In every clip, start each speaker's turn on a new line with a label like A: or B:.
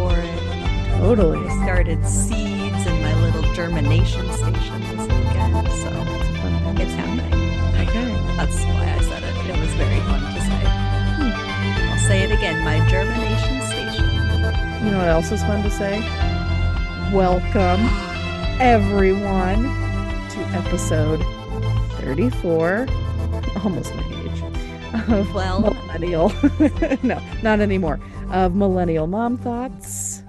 A: for it.
B: Totally.
A: I started seeds in my little germination station this weekend, so it's happening.
B: Okay.
A: That's why I said it. It was very fun to say. I'll say it again, my germination station.
B: You know what else is fun to say? Welcome, everyone, to episode 34, almost my age, of
A: Well,
B: Millennial. No, not anymore. Of Millennial Mom Thoughts.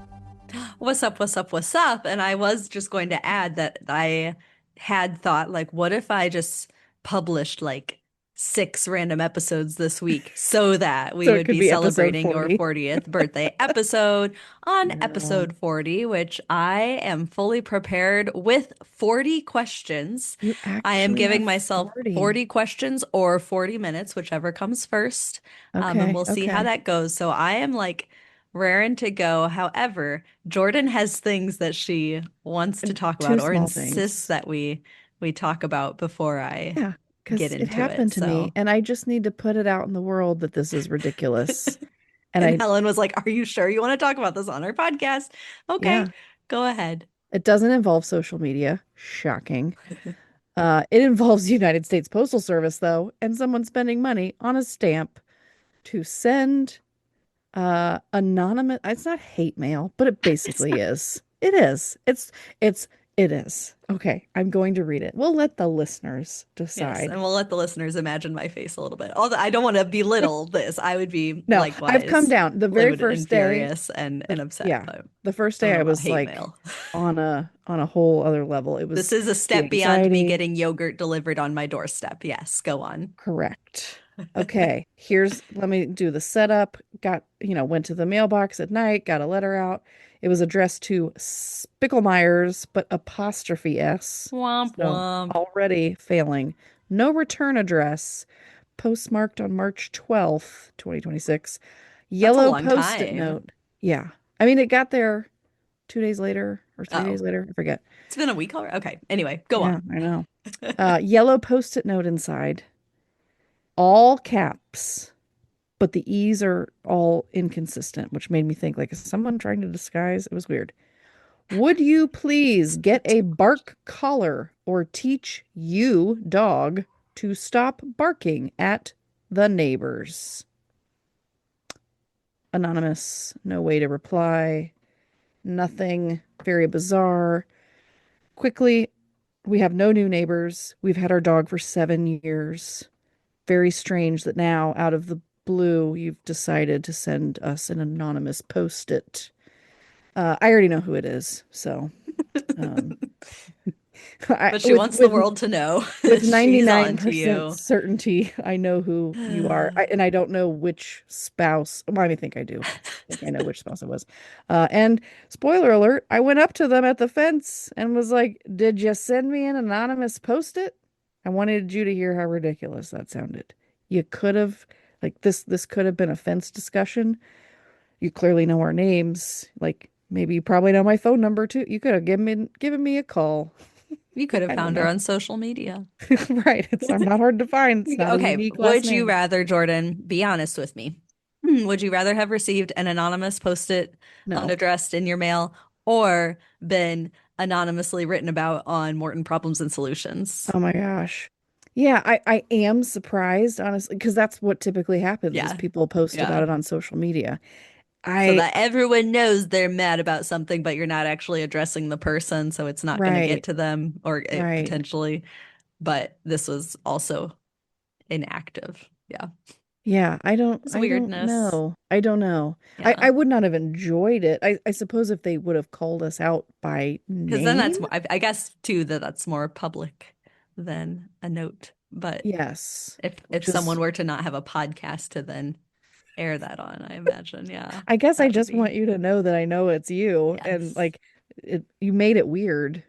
A: what's up, what's up, what's up? And I was just going to add that I had thought, like, what if I just published like 6 random episodes this week so that we
B: So it
A: would
B: could
A: be
B: be episode
A: celebrating your
B: 40.
A: 40th birthday episode on
B: No,
A: episode 40, which I am fully prepared with 40 questions.
B: you
A: I am
B: actually
A: giving
B: have
A: myself
B: 40.
A: 40 questions or 40 minutes, whichever comes first. And
B: Okay,
A: we'll see how
B: okay.
A: that goes. So I am like raring to go. However, Jordan has things that she wants to
B: And
A: talk
B: two
A: about or
B: small
A: insists
B: things.
A: that we talk about before I
B: Yeah,
A: get
B: because it
A: into it.
B: happened to me,
A: So,
B: and I just need to put it out in the world that this is ridiculous. And
A: and
B: I,
A: Helen was like, "Are you sure you want to talk about this on our podcast?" Okay,
B: yeah,
A: go ahead.
B: it doesn't involve social media. Shocking. It involves the United States Postal Service, though, and someone spending money on a stamp to send anonymous. It's not hate mail, but it
A: It's
B: basically
A: not-
B: is. It is. It's it is. Okay, I'm going to read it. We'll let the listeners
A: Yes,
B: decide.
A: and we'll let the listeners imagine my face a little bit. Although I don't want to belittle this, I would be
B: No, I've come
A: likewise
B: down. The very
A: livid and
B: first day,
A: furious and upset,
B: yeah,
A: but
B: the first
A: I don't
B: day
A: know
B: I
A: about
B: was
A: hate
B: like
A: mail.
B: on a whole other level. It
A: This
B: was
A: is a
B: the
A: step beyond me
B: anxiety.
A: getting yogurt delivered on my doorstep. Yes, go on.
B: Correct. Okay, let me do the setup. Went to the mailbox at night, got a letter out. It was addressed to Spicklemeyer's, but apostrophe S.
A: Womp
B: So
A: womp.
B: already failing. No return address. Postmarked on March 12th, 2026.
A: That's a
B: Yellow
A: long
B: post-it
A: time.
B: note. Yeah. I mean, it got there 2 days later or 3 days
A: Oh,
B: later. I forget.
A: it's been a week already. Okay. Anyway, go
B: Yeah,
A: on.
B: I know. Yellow post-it note inside. All caps, but the E's are all inconsistent, which made me think, like, is someone trying to disguise? It was weird. Would you please get a bark collar or teach you dog to stop barking at the neighbors? Anonymous, no way to reply. Nothing very bizarre. Quickly, we have no new neighbors. We've had our dog for 7 years. Very strange that now, out of the blue, you've decided to send us an anonymous post-it. I already know who it is, so um, I,
A: But she
B: with
A: wants the
B: with
A: world to know
B: with
A: she's on to
B: 99%
A: you.
B: certainty, I know who you are. And I don't know which spouse. Well, I think I do. I think I know which spouse it was. And spoiler alert, I went up to them at the fence and was like, "Did you send me an anonymous post-it?" I wanted you to hear how ridiculous that sounded. You could have, like, this could have been a fence discussion. You clearly know our names. Like, maybe you probably know my phone number too. You could have given me a call.
A: You could have
B: I don't
A: found her
B: know.
A: on social media.
B: Right. I'm not hard to find. It's not a
A: Okay,
B: unique last
A: would you
B: name.
A: rather, Jordan, be honest with me? Would you rather have received an anonymous post-it
B: No.
A: unaddressed in your mail or been anonymously written about on Morton Problems and Solutions?
B: Oh my gosh. Yeah, I am surprised, honestly, because that's what typically happens is
A: Yeah,
B: people post about
A: yeah.
B: it on social media.
A: So
B: I
A: that everyone knows they're mad about something, but you're not actually addressing the person, so it's not going to get
B: right,
A: to them or it
B: right.
A: potentially. But this was also inactive. Yeah.
B: Yeah,
A: It's
B: I don't
A: weirdness.
B: know. I don't know.
A: Yeah.
B: I would not have enjoyed it. I suppose if they would have called us out by
A: Because then
B: name.
A: that's more, I guess too, that that's more public than a note. But
B: Yes,
A: if
B: which
A: someone
B: is,
A: were to not have a podcast to then air that on, I imagine, yeah,
B: I guess I
A: that would
B: just want
A: be,
B: you to know that I know it's you and
A: yes.
B: like you made it weird.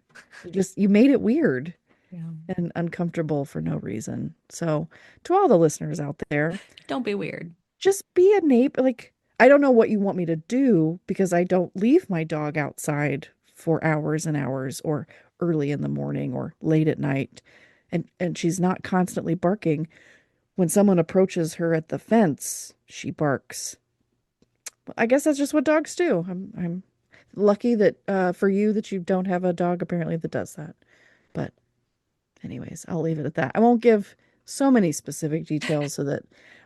B: You made it weird
A: Yeah.
B: and uncomfortable for no reason. So, to all the listeners out there,
A: Don't be weird.
B: just be a neighbor. Like, I don't know what you want me to do because I don't leave my dog outside for hours and hours or early in the morning or late at night. And she's not constantly barking. When someone approaches her at the fence, she barks. I guess that's just what dogs do. I'm lucky that for you that you don't have a dog apparently that does that. But anyways, I'll leave it at that. I won't give so many specific details so that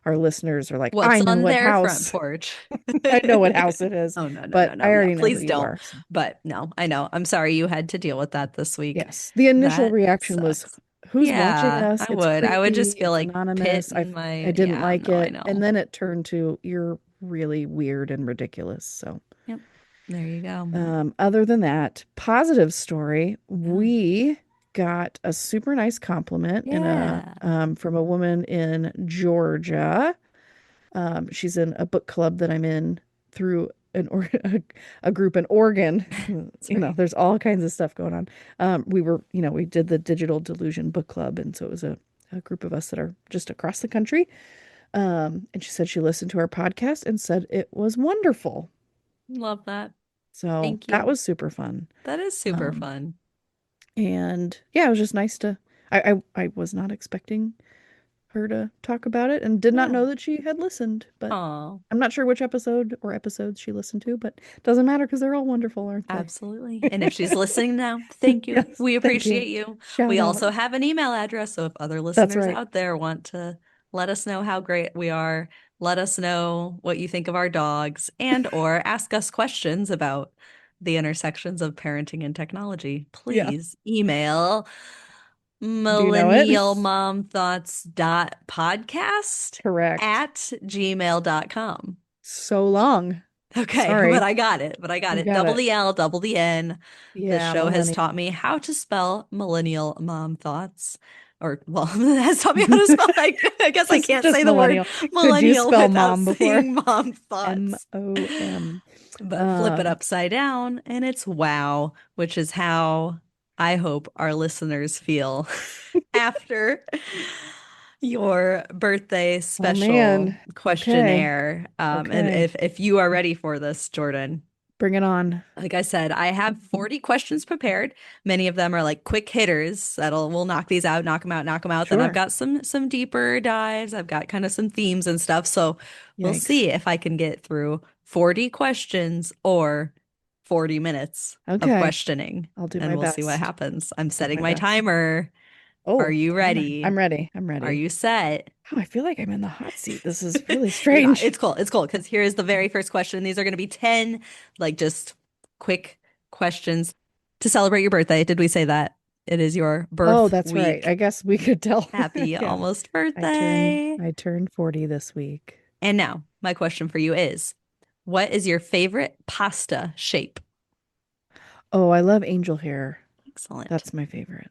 B: our listeners are like,
A: What's
B: I know
A: on
B: what
A: their front
B: house.
A: porch?
B: I know what house it is,
A: Oh, no, no, no,
B: but I
A: no, no.
B: already know who
A: Please
B: you
A: don't.
B: are. So
A: But no, I know. I'm sorry you had to deal with that this week.
B: yes, the initial
A: That
B: reaction was,
A: sucks.
B: who's watching
A: Yeah,
B: us?
A: I
B: It's
A: would. I would
B: creepy.
A: just feel
B: It's
A: like pit
B: anonymous.
A: in
B: I
A: my,
B: didn't
A: yeah,
B: like
A: no, I
B: it. And
A: know.
B: then it turned to you're really weird and ridiculous. So
A: Yep. There you go.
B: other than that, positive story,
A: Yeah.
B: we got a super nice compliment in a
A: Yeah.
B: from a woman in Georgia. She's in a book club that I'm in through a group in Oregon.
A: That's right.
B: There's all kinds of stuff going on. We did the Digital Delusion Book Club, and so it was a group of us that are just across the country. And she said she listened to our podcast and said it was wonderful.
A: Love that.
B: So
A: Thank
B: that
A: you.
B: was super fun.
A: That is super
B: Um,
A: fun.
B: and yeah, it was just nice to. I was not expecting her to talk about it and did not
A: Yeah.
B: know that she had listened, but
A: Oh,
B: I'm not sure which episode or episodes she listened to, but it doesn't matter because they're all wonderful, aren't they?
A: absolutely. And if she's listening now, thank you.
B: Yes,
A: We
B: thank you.
A: appreciate you.
B: Shout
A: We
B: out.
A: also have an email address. So if other
B: That's
A: listeners
B: right.
A: out there want to let us know how great we are, let us know what you think of our dogs and or ask us questions about the intersections of parenting and technology,
B: Yeah.
A: please email
B: Do you know it?
A: millennialmomthoughts.podcast
B: Correct.
A: at gmail.com.
B: So long.
A: Okay, but
B: Sorry.
A: I got it. But I got
B: You
A: it.
B: got
A: Double
B: it.
A: the L, double the N. This
B: Yeah,
A: show has taught
B: millennial.
A: me how to spell millennial mom thoughts. Or, well, it has taught me how to spell. I guess I can't
B: Just
A: say the word
B: millennial. Could you
A: millennial
B: spell
A: without
B: mom before?
A: saying mom thoughts.
B: MOM.
A: But flip it
B: Um,
A: upside down and it's wow, which is how I hope our listeners feel after your birthday
B: oh
A: special
B: man. Okay.
A: questionnaire. And
B: Okay.
A: if you are ready for this, Jordan,
B: Bring it on.
A: like I said, I have 40 questions prepared. Many of them are like quick hitters that'll we'll knock these out, knock them out, knock them out. Then I've
B: Sure.
A: got some deeper dives. I've got kind of some themes and stuff. So we'll
B: Yikes.
A: see if I can get through 40 questions or 40 minutes of
B: Okay.
A: questioning,
B: I'll do
A: and
B: my
A: we'll see what
B: best.
A: happens. I'm
B: I'll do
A: setting
B: my
A: my
B: best.
A: timer. Are
B: Oh,
A: you
B: timer. I'm
A: ready?
B: ready. I'm
A: Are
B: ready.
A: you set?
B: Oh, I feel like I'm in the hot seat. This is really
A: You're not.
B: strange.
A: It's cool. It's cool because here's the very first question. These are going to be 10, like just quick questions to celebrate your birthday. Did we say that? It is your
B: Oh,
A: birth
B: that's right. I
A: week.
B: guess we could tell.
A: Happy
B: Yeah.
A: almost birthday.
B: I turned 40 this week.
A: And now, my question for you is, what is your favorite pasta shape?
B: Oh, I love angel hair.
A: Excellent.
B: That's my favorite.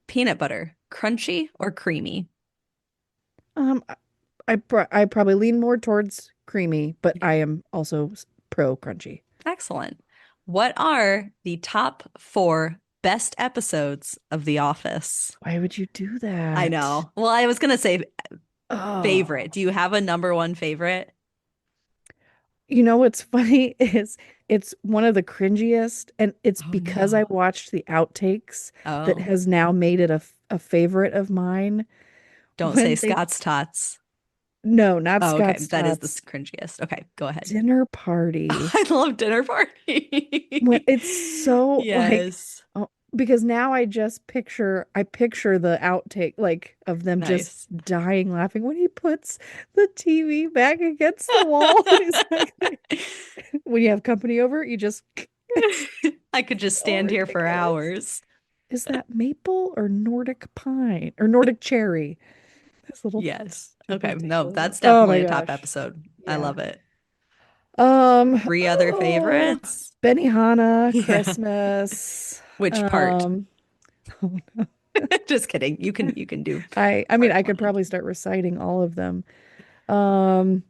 A: Peanut butter, crunchy or creamy?
B: I I probably lean more towards creamy, but
A: Okay.
B: I am also pro crunchy.
A: Excellent. What are the top four best episodes of The Office?
B: Why would you do
A: I
B: that?
A: know. Well, I was gonna say favorite.
B: Oh.
A: Do you have a number one favorite?
B: You know what's funny is it's one of the cringiest, and it's
A: Oh
B: because I
A: no.
B: watched the outtakes that
A: Oh,
B: has now made it a favorite of mine.
A: don't say
B: When they,
A: Scott's Tots.
B: no, not
A: Oh, okay.
B: Scott's
A: That is the
B: Tots,
A: cringiest. Okay, go ahead.
B: dinner party.
A: I love dinner
B: When
A: party.
B: it's so like,
A: Yes.
B: oh, because now I picture the outtake like of them just
A: Nice.
B: dying laughing when he puts the TV back against the wall and he's like, when you have company over, you just
A: I could just
B: so
A: stand here for
B: ridiculous.
A: hours.
B: Is that maple or Nordic pine or Nordic cherry? This little
A: Yes. Okay.
B: stupid
A: No,
B: takeover.
A: that's
B: Oh
A: definitely
B: my
A: a top
B: gosh.
A: episode. I
B: Yeah.
A: love it. Three other
B: Oh,
A: favorites?
B: Benihana,
A: Yeah.
B: Christmas.
A: Which part?
B: Um, oh no.
A: Just kidding. You can do
B: I mean
A: part
B: I could
A: one.
B: probably start reciting all of them. Um,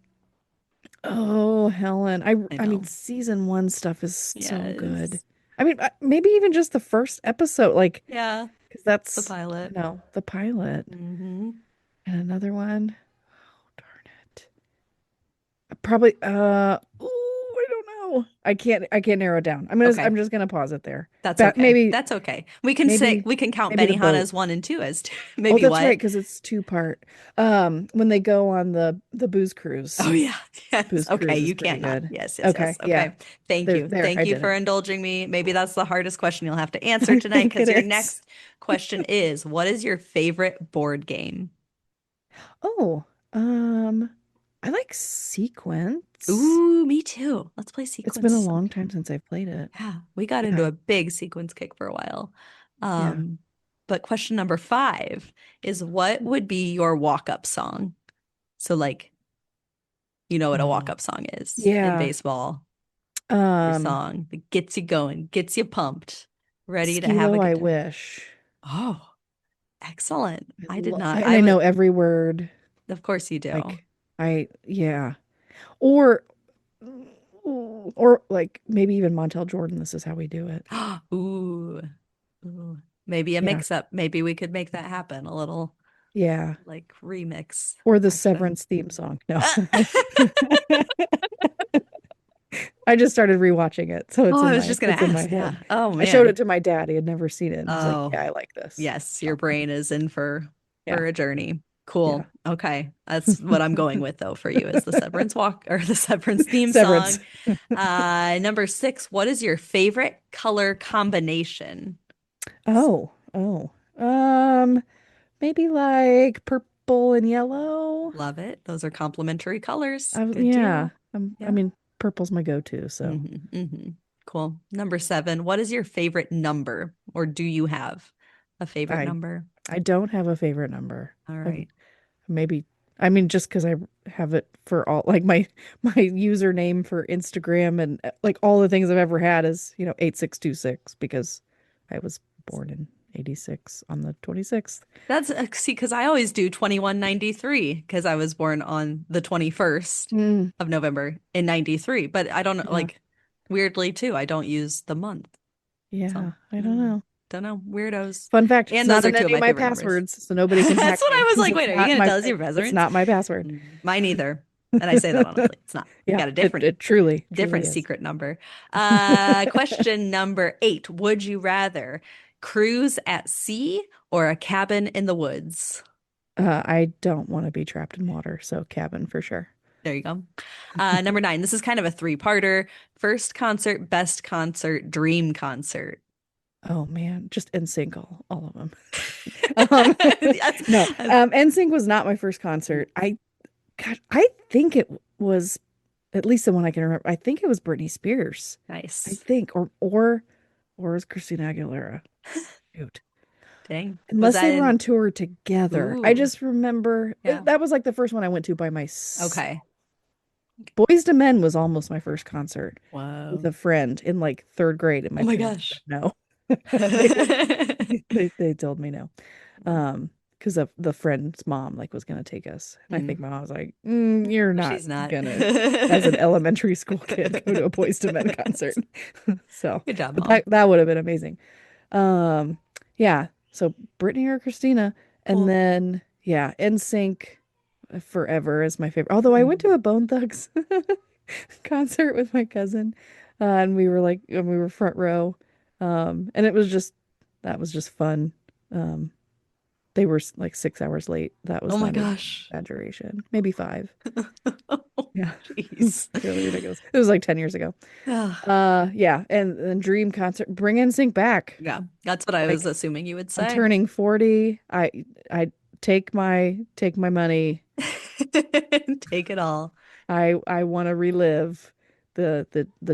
B: oh, Helen.
A: I
B: I mean
A: know.
B: season 1 stuff is so good.
A: Yes.
B: I mean maybe even just the first episode like
A: Yeah.
B: 'cause
A: The
B: that's
A: pilot.
B: the pilot.
A: Hmm.
B: And another one. Oh, darn it. Probably ooh, I don't I can't narrow it down.
A: Okay.
B: I'm just gonna pause it there.
A: That's
B: But
A: okay.
B: maybe
A: That's okay. We can say
B: maybe
A: we can count
B: maybe the
A: Benihana
B: boat.
A: as one and two as two.
B: Oh,
A: Maybe
B: that's right,
A: what?
B: because it's two part. When they go on the booze
A: Oh
B: cruise.
A: yeah. Yes.
B: Booze
A: Okay.
B: cruise is
A: You
B: pretty
A: can't not.
B: good.
A: Yes, yes, yes.
B: Okay, yeah.
A: Okay. Thank you.
B: There,
A: Thank
B: I
A: you
B: did
A: for
B: it.
A: indulging me. Maybe that's the hardest question you'll have to answer
B: I
A: tonight
B: think
A: because
B: it
A: your
B: is.
A: next question is, what is your favorite board game?
B: Oh, um, I like Sequence.
A: Ooh, me too. Let's play
B: It's been
A: sequence
B: a long time
A: sometime.
B: since I've played it.
A: Yeah, we got into
B: Yeah,
A: a big sequence kick for a while.
B: yeah.
A: Um, but question number five is what would be your walk-up song? So like, you know what a
B: Oh,
A: walk-up song is in
B: yeah.
A: baseball. Your
B: Um,
A: song that gets you going, gets you pumped, ready to have a
B: Skilo,
A: good
B: I
A: time.
B: wish.
A: Oh, excellent. I did not.
B: And
A: I
B: I
A: would,
B: know every word.
A: of course you do.
B: Like, yeah. Or, or like maybe even Montel Jordan. This is how we do it.
A: Ooh, ooh. Maybe a
B: Yeah,
A: mix up. Maybe we could make that happen. A little
B: yeah.
A: like remix
B: Or the
A: action.
B: Severance theme song. No. I just started rewatching it, so
A: Oh, I was just gonna
B: it's in my
A: ask. Yeah.
B: head.
A: Oh
B: I showed it
A: man.
B: to my dad. He had never seen it, and he's like,
A: Oh,
B: "Yeah, I like this."
A: yes, your
B: So,
A: brain is in
B: yeah,
A: for a journey.
B: yeah.
A: Cool. Okay. That's what I'm going with though for you is the Severance walk or the Severance theme
B: Severance.
A: song. Number six, what is your favorite color combination?
B: Oh. Um, Maybe like purple and yellow.
A: Love it. Those are complementary colors. Good
B: Yeah.
A: deal.
B: I
A: Yeah.
B: mean, purple's my go-to, so
A: Cool. Number seven, what is your favorite number? Or do you have a favorite
B: I
A: number?
B: I don't have a favorite number.
A: All
B: I've
A: right.
B: maybe I mean just because I have it for all like my username for Instagram and like all the things I've ever had is 8626 because I was born in 86 on the 26th.
A: That's see, because I always do 2193 because I was born on the 21st
B: Mm,
A: of November in 93. But I don't
B: yeah.
A: like weirdly too, I don't use the month. So
B: Yeah, I don't
A: mm,
B: know.
A: don't know. Weirdos.
B: Fun fact, it's
A: And
B: not
A: those are
B: in
A: two of
B: any of
A: my
B: my
A: favorite numbers.
B: passwords, so nobody can
A: That's
B: hack
A: what I
B: me
A: was
B: because
A: like. Wait, are you gonna tell us your
B: it's
A: passwords?
B: not my password.
A: Mine either. And I say that honestly. It's not.
B: Yeah,
A: Got a
B: it truly
A: different
B: is.
A: secret number. Question number eight. Would you rather cruise at sea or a cabin in the woods?
B: I don't want to be trapped in water, so cabin for sure.
A: There you go. Number nine. This is kind of a three-parter. First concert, best concert, dream concert.
B: Oh man, just NSYNC, all of them.
A: That's,
B: No,
A: that's-
B: NSYNC was not my first concert. I think it was at least the one I can remember. I think it was Britney Spears. I
A: nice.
B: think, or was Christina Aguilera. Shoot.
A: Dang. Was
B: Unless
A: that
B: they were
A: in?
B: on tour together. I
A: Ooh.
B: just remember
A: Yeah.
B: that was like the first one I went to by myself.
A: Okay.
B: Boys to Men was almost my first concert with
A: Whoa.
B: a friend in like third grade, and
A: Oh
B: my
A: my
B: parents said
A: gosh.
B: no. They they told me no. Because of the friend's mom like was gonna take us. And I think
A: Mm.
B: my mom was like, you're
A: No,
B: not
A: she's not.
B: gonna, as an elementary school kid, go to a Boys to Men concert. So,
A: Good job,
B: but
A: Mom.
B: that would have been amazing. Um, yeah. So Brittany or Christina, and
A: Cool.
B: then yeah, NSYNC forever is my favorite. Although I went to
A: Mhm.
B: a Bone Thugs concert with my cousin, and we were front row, and it was just that was just fun. Um, they were like 6 hours late. That
A: Oh
B: was
A: my
B: not even an
A: gosh.
B: exaggeration. Maybe five. Yeah,
A: Jeez.
B: it's really ridiculous. It was like 10 years ago.
A: Ah,
B: Yeah, and then Dream concert, bring NSYNC back.
A: yeah, that's what I was
B: Like
A: assuming you would
B: I'm
A: say.
B: turning 40. I take my money.
A: Take it all.
B: I want to relive the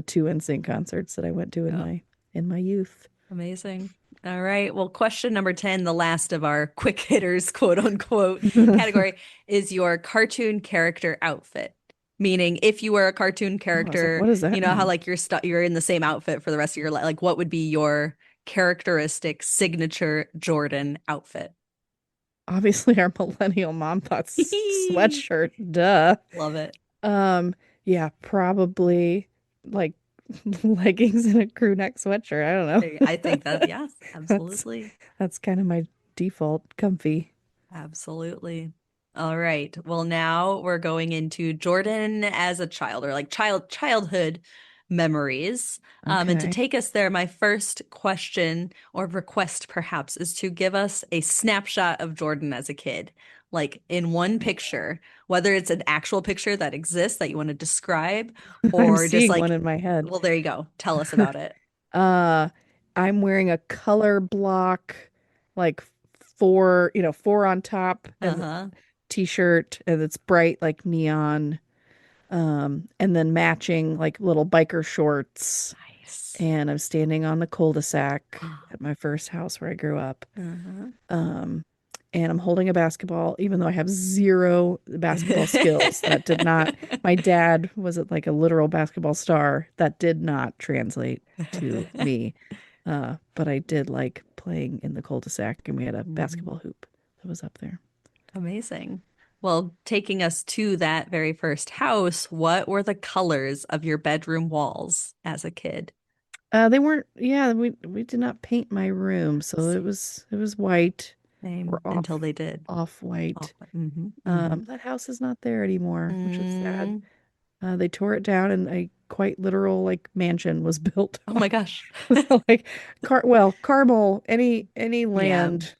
B: two NSYNC concerts that I went to
A: Yeah,
B: in my youth.
A: amazing. All right. Well, question number 10, the last of our quick hitters, quote unquote, category is your cartoon character outfit. Meaning, if you were a cartoon
B: Oh, I was like,
A: character,
B: what does
A: you
B: that
A: know how
B: mean?
A: like you're in the same outfit for the rest of your life. Like, what would be your characteristic signature Jordan outfit?
B: Obviously, our millennial mom thought sweatshirt, duh.
A: Love it.
B: Um, yeah, probably like leggings and a crew neck sweatshirt. I don't know.
A: I think that, yes,
B: That's
A: absolutely.
B: that's kind of my default, comfy.
A: Absolutely. All right. Well, now we're going into Jordan as a child or like childhood memories. And to
B: Okay.
A: take us there, my first question or request perhaps is to give us a snapshot of Jordan as a kid, like in one picture, whether it's an actual picture that exists that you want to describe,
B: I'm
A: or just
B: seeing one
A: like,
B: in my head.
A: well, there you go. Tell us about it.
B: Uh, I'm wearing a color block, like four, four on top and
A: Uh-huh.
B: t-shirt, and it's bright like neon. And then matching like little biker shorts.
A: Nice.
B: And I'm standing on the cul-de-sac at my first house where I grew up.
A: Uh-huh.
B: Um, and I'm holding a basketball, even though I have zero basketball skills. That did not, my dad was like a literal basketball star. That did not translate to me. But I did like playing in the cul-de-sac, and we had a
A: Mhm.
B: basketball hoop that was up there.
A: Amazing. Well, taking us to that very first house, what were the colors of your bedroom walls as a kid?
B: They weren't, yeah, we did not paint my room, so it was white or
A: Same until they did.
B: off
A: Oh,
B: white.
A: mm-hmm.
B: That house is not there anymore, which is sad.
A: Mm.
B: They tore it down and a quite literal like mansion was built.
A: Oh my gosh.
B: So like Carmel, any
A: Yeah.
B: land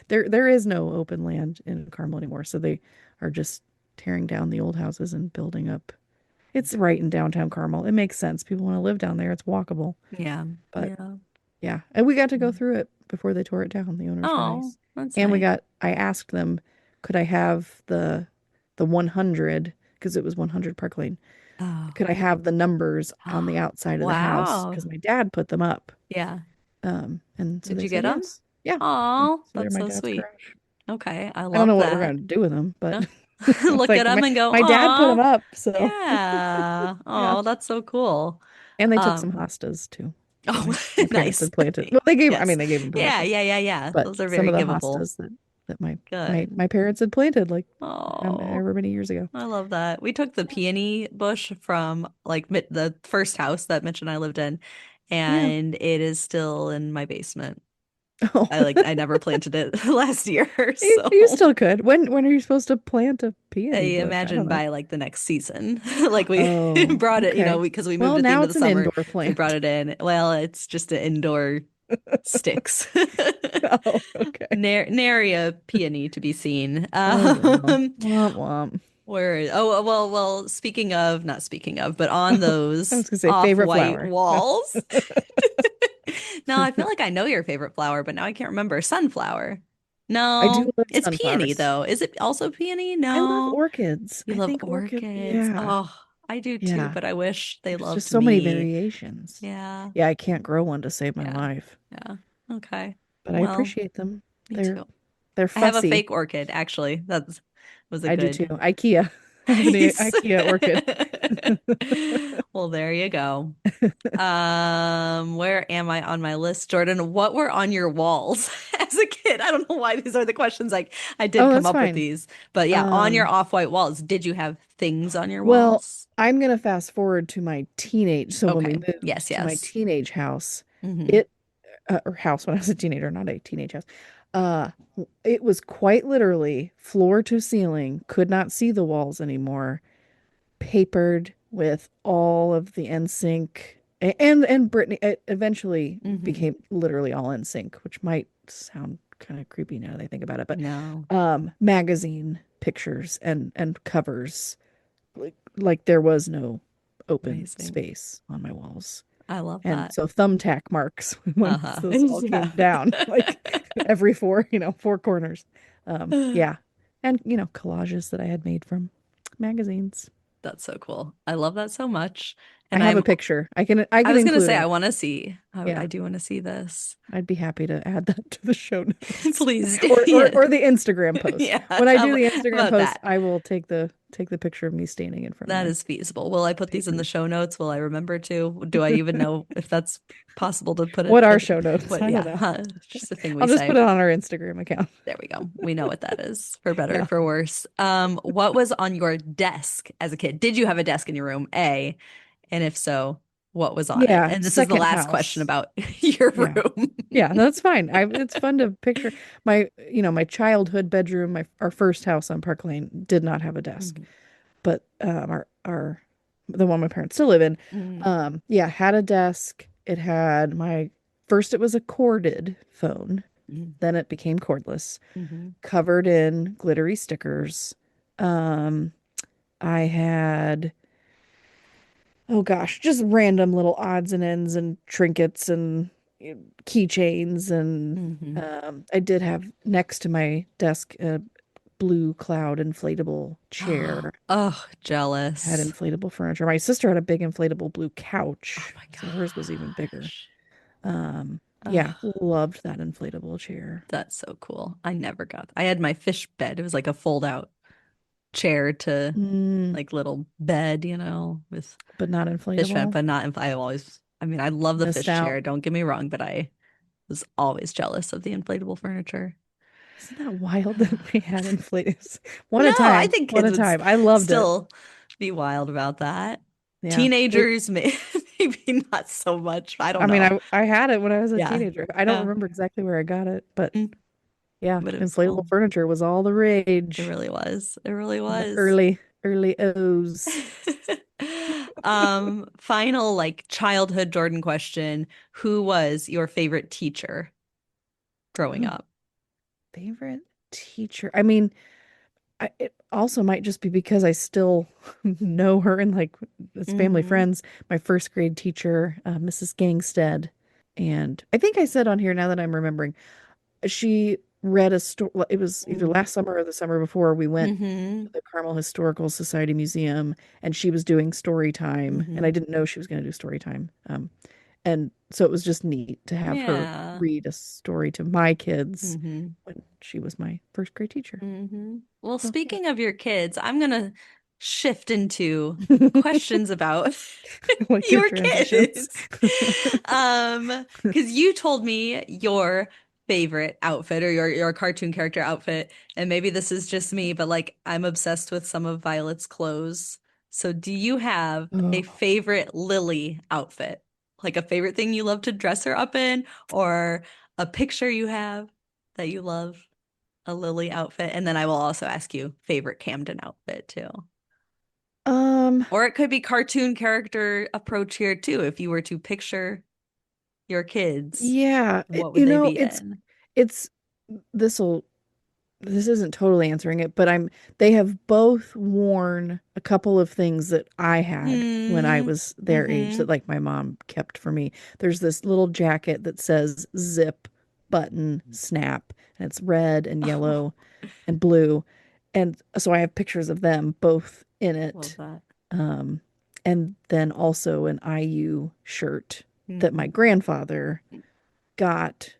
B: there is no open land in Carmel anymore. So they are just tearing down the old houses and building up. It's right in downtown Carmel. It makes sense. People want to live down there. It's walkable.
A: Yeah.
B: But
A: Yeah.
B: yeah, and we got to go through it before they tore it down. The owners were
A: Oh,
B: nice.
A: that's
B: And
A: nice.
B: I asked them, could I have the 100 because it was 100 Park Lane.
A: Oh.
B: Could I have the numbers on the outside of the house
A: Wow.
B: because my dad put them up.
A: Yeah.
B: And so
A: Did
B: they
A: you get
B: said
A: them?
B: yes. Yeah. Yeah.
A: Oh,
B: So they're in
A: that's
B: my
A: so
B: dad's
A: sweet.
B: garage.
A: Okay. I
B: I don't know
A: love
B: what we're
A: that.
B: going to do with them, but
A: Yeah.
B: it's
A: Look at
B: like
A: them and go,
B: my dad put them
A: oh,
B: up, so
A: yeah.
B: yeah.
A: Oh, that's so cool.
B: And they took some
A: Um,
B: hostas too that
A: oh,
B: my parents
A: nice.
B: had planted. Well, I
A: Yes.
B: mean they gave them to us,
A: Yeah, yeah, yeah, yeah.
B: but
A: Those are
B: some
A: very
B: of the
A: giveable.
B: hostas that my
A: Good.
B: my parents had planted like
A: Oh,
B: however many years ago.
A: I love that. We took the peony bush from like the first house that Mitch and I lived in,
B: Yeah.
A: and it is still in my basement.
B: Oh,
A: I never planted it last year,
B: you
A: so
B: still could. When are you supposed to plant a
A: I
B: peony bush? I
A: imagine
B: don't know.
A: by like the next season. Like we
B: Oh,
A: brought it,
B: okay.
A: because we moved
B: Well,
A: at the
B: now
A: end of the
B: it's an
A: summer,
B: indoor
A: so we brought
B: plant.
A: it in. Well, it's just an indoor sticks.
B: Oh, okay.
A: Nary a peony to be seen.
B: Oh well. Womp womp.
A: Speaking of, not speaking of, but on
B: I
A: those
B: was gonna say favorite
A: off-white
B: flower. No.
A: walls. Now I feel like I know your favorite flower, but now I can't remember. Sunflower.
B: I do
A: No,
B: love
A: it's peony
B: sunflowers.
A: though. Is it also peony?
B: I love
A: No.
B: orchids.
A: You
B: I
A: love
B: think orchid,
A: orchids.
B: yeah.
A: Oh, I do too,
B: Yeah.
A: but I wish they
B: There's just
A: loved
B: so many
A: me.
B: variations.
A: Yeah.
B: Yeah, I can't grow one to save my
A: Yeah.
B: life,
A: Yeah. Okay.
B: but I
A: Well,
B: appreciate them.
A: me
B: They're
A: too.
B: they're
A: I have a
B: fussy.
A: fake orchid, actually. That was a
B: I do too.
A: good.
B: IKEA. I have an
A: Nice.
B: IKEA orchid.
A: Well, there you go. Where am I on my list, Jordan? What were on your walls as a kid? I don't know why these are the questions. Like I did
B: Oh,
A: come
B: that's
A: up with
B: fine.
A: these, but yeah, on your
B: Um,
A: off-white walls, did you have things on your
B: well,
A: walls?
B: I'm gonna fast forward to my teenage. So when we
A: Okay. Yes,
B: moved to my
A: yes.
B: teenage house,
A: Hmm.
B: it or house when I was a teenager, not a teenage house. Uh, it was quite literally floor to ceiling, could not see the walls anymore, papered with all of the NSYNC and Britney. It eventually
A: Hmm.
B: became literally all NSYNC, which might sound kind of creepy now that I think about it, but
A: No.
B: magazine pictures and covers, like there was no open
A: Amazing.
B: space on my walls.
A: I love
B: And
A: that.
B: so thumbtack marks once
A: Uh-huh.
B: this all came down, like every four, four corners.
A: Yeah.
B: Yeah. And, collages that I had made from magazines.
A: That's so cool. I love that so much.
B: I
A: And
B: have a picture. I
A: I
B: can
A: was gonna
B: include
A: say I
B: it.
A: want to see. I
B: Yeah.
A: do want to see this.
B: I'd be happy to add that to the show notes.
A: Please do.
B: Or or
A: Yeah.
B: or the Instagram post.
A: Yeah.
B: When I do
A: How
B: the Instagram
A: about
B: post,
A: that?
B: I will take the picture of me standing in front of
A: That
B: my
A: is feasible. Will I put these in the
B: papered.
A: show notes? Will I remember to? Do I even know if that's possible to put it
B: What are
A: to
B: show notes?
A: what?
B: I don't
A: Yeah,
B: know.
A: huh, just a thing we
B: I'll just put
A: say.
B: it on our Instagram account.
A: There we go. We know what that is, for better or
B: Yeah.
A: for worse. What was on your desk as a kid? Did you have a desk in your room? A, and if so, what was on it?
B: Yeah,
A: And this is the
B: second
A: last question
B: house.
A: about your
B: Yeah.
A: room.
B: Yeah, that's fine. It's fun to picture my childhood bedroom, our first house on Park Lane did not have a desk,
A: Mhm.
B: but our the one my parents still live in.
A: Mm,
B: Yeah, had a desk. It had my first it was a corded phone,
A: mm,
B: then it became cordless,
A: mhm.
B: covered in glittery stickers. Um, I had, oh gosh, just random little odds and ends and trinkets and keychains and
A: Mhm.
B: I did have next to my desk a blue cloud inflatable chair.
A: Oh,
B: Had
A: jealous.
B: inflatable furniture. My sister had a big inflatable blue
A: Oh
B: couch,
A: my
B: so hers was even bigger.
A: gosh.
B: Yeah,
A: Oh,
B: loved that inflatable chair.
A: that's so cool. I never got. I had my fish bed. It was like a fold out chair to
B: Mm,
A: like little bed, with
B: but not
A: fish bed,
B: inflatable.
A: but not. I always. I mean, I love the
B: Missed
A: fish
B: out.
A: chair. Don't get me wrong, but I was always jealous of the inflatable furniture.
B: Isn't that wild that we had inflatables? One
A: No,
B: at a
A: I
B: time.
A: think
B: One
A: kids
B: at a
A: would
B: time. I loved it.
A: still be wild about that.
B: Yeah.
A: Teenagers, maybe not so much. I don't
B: I mean,
A: know.
B: I had it when I was a
A: Yeah,
B: teenager. I don't
A: yeah,
B: remember exactly where I got it, but
A: mm,
B: yeah,
A: but it was
B: inflatable
A: cool.
B: furniture was all the
A: It
B: rage
A: really was. It really
B: in the
A: was.
B: early O's.
A: Final like childhood Jordan question. Who was your favorite teacher growing
B: Oh,
A: up?
B: favorite teacher. I mean, it also might just be because I still know her and like as family
A: Mm-hmm.
B: friends. My first grade teacher, Mrs. Gangstead, and I think I said on here now that I'm remembering, she read a story. It was either last summer or the summer before we went
A: Mm-hmm.
B: to the Carmel Historical Society Museum, and she was doing story time, and I
A: Mm-hmm.
B: didn't know she was going to do story time. And so it was just neat to have her
A: Yeah.
B: read a story to my kids
A: Mm-hmm.
B: when she was my first grade teacher.
A: Well,
B: So yeah.
A: speaking of your kids, I'm gonna shift into questions about
B: I like your
A: your
B: transitions.
A: kids. Because you told me your favorite outfit or your cartoon character outfit, and maybe this is just me, but like I'm obsessed with some of Violet's clothes. So do you have a
B: Oh,
A: favorite Lily outfit? Like a favorite thing you love to dress her up in, or a picture you have that you love? A Lily outfit. And then I will also ask you favorite Camden outfit too.
B: um,
A: Or it could be cartoon character approach here too. If you were to picture your kids,
B: yeah,
A: what would they be in?
B: it's this'll this isn't totally answering it, but they have both worn a couple of things that I had when I
A: Hmm.
B: was their age
A: Mm-hmm.
B: that like my mom kept for me. There's this little jacket that says zip button snap and it's red and
A: Oh,
B: yellow and blue. And so I have pictures of them both in
A: love
B: it.
A: that.
B: Um, and then also an IU shirt that my
A: Hmm.
B: grandfather got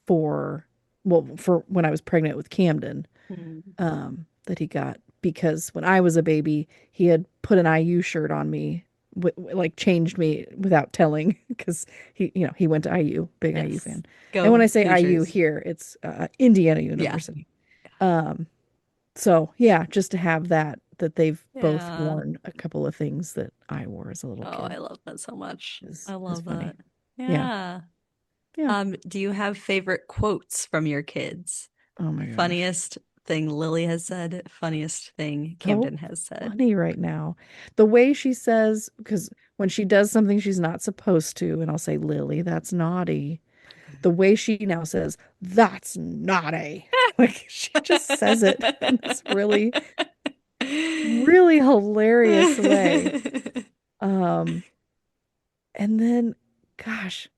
B: for, well, for when I was pregnant with Camden,
A: Hmm.
B: that he got because when I was a baby, he had put an IU shirt on me, like changed me without telling because he went to IU, big IU
A: Yes.
B: fan. And when
A: Go
B: I say IU
A: Hoosiers.
B: here, it's Indiana
A: Yeah.
B: University. Um, so yeah, just to have that they've both
A: Yeah.
B: worn a couple of things that I wore as a little
A: Oh, I
B: kid
A: love that so much. I
B: is
A: love
B: funny.
A: that.
B: Yeah.
A: Yeah.
B: Yeah.
A: Do you have favorite quotes from your kids?
B: Oh my gosh.
A: Funniest thing Lily has said, funniest thing
B: So
A: Camden has said.
B: funny right now. The way she says, because when she does something she's not supposed to, and I'll say, Lily, that's naughty. The way she now says, that's naughty. Like she just says it in this really, really hilarious way. Um, and then, gosh,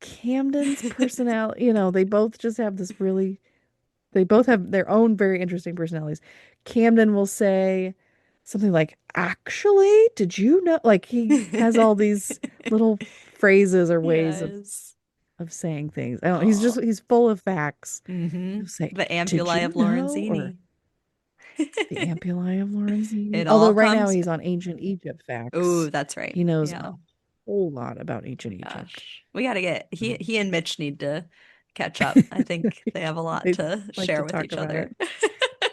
B: Camden's personality, they both just have this really, they both have their own very interesting personalities. Camden will say something like, actually, did you know? Like he has all these little phrases or ways
A: Yes.
B: of saying things. I don't know.
A: Oh.
B: He's full of facts.
A: Mm-hmm.
B: He'll say,
A: The
B: did
A: ampullae
B: you
A: of
B: know? Or
A: Lorenzini.
B: the ampullae of Lorenzini.
A: It
B: Although
A: all
B: right now
A: comes.
B: he's on ancient Egypt
A: Oh,
B: facts.
A: that's right.
B: He knows a
A: Yeah.
B: whole lot about ancient Egypt.
A: Gosh. We gotta get
B: Um,
A: he and Mitch need to catch up. I think they have a lot
B: I'd
A: to
B: like to
A: share with
B: talk
A: each
B: about
A: other.
B: it.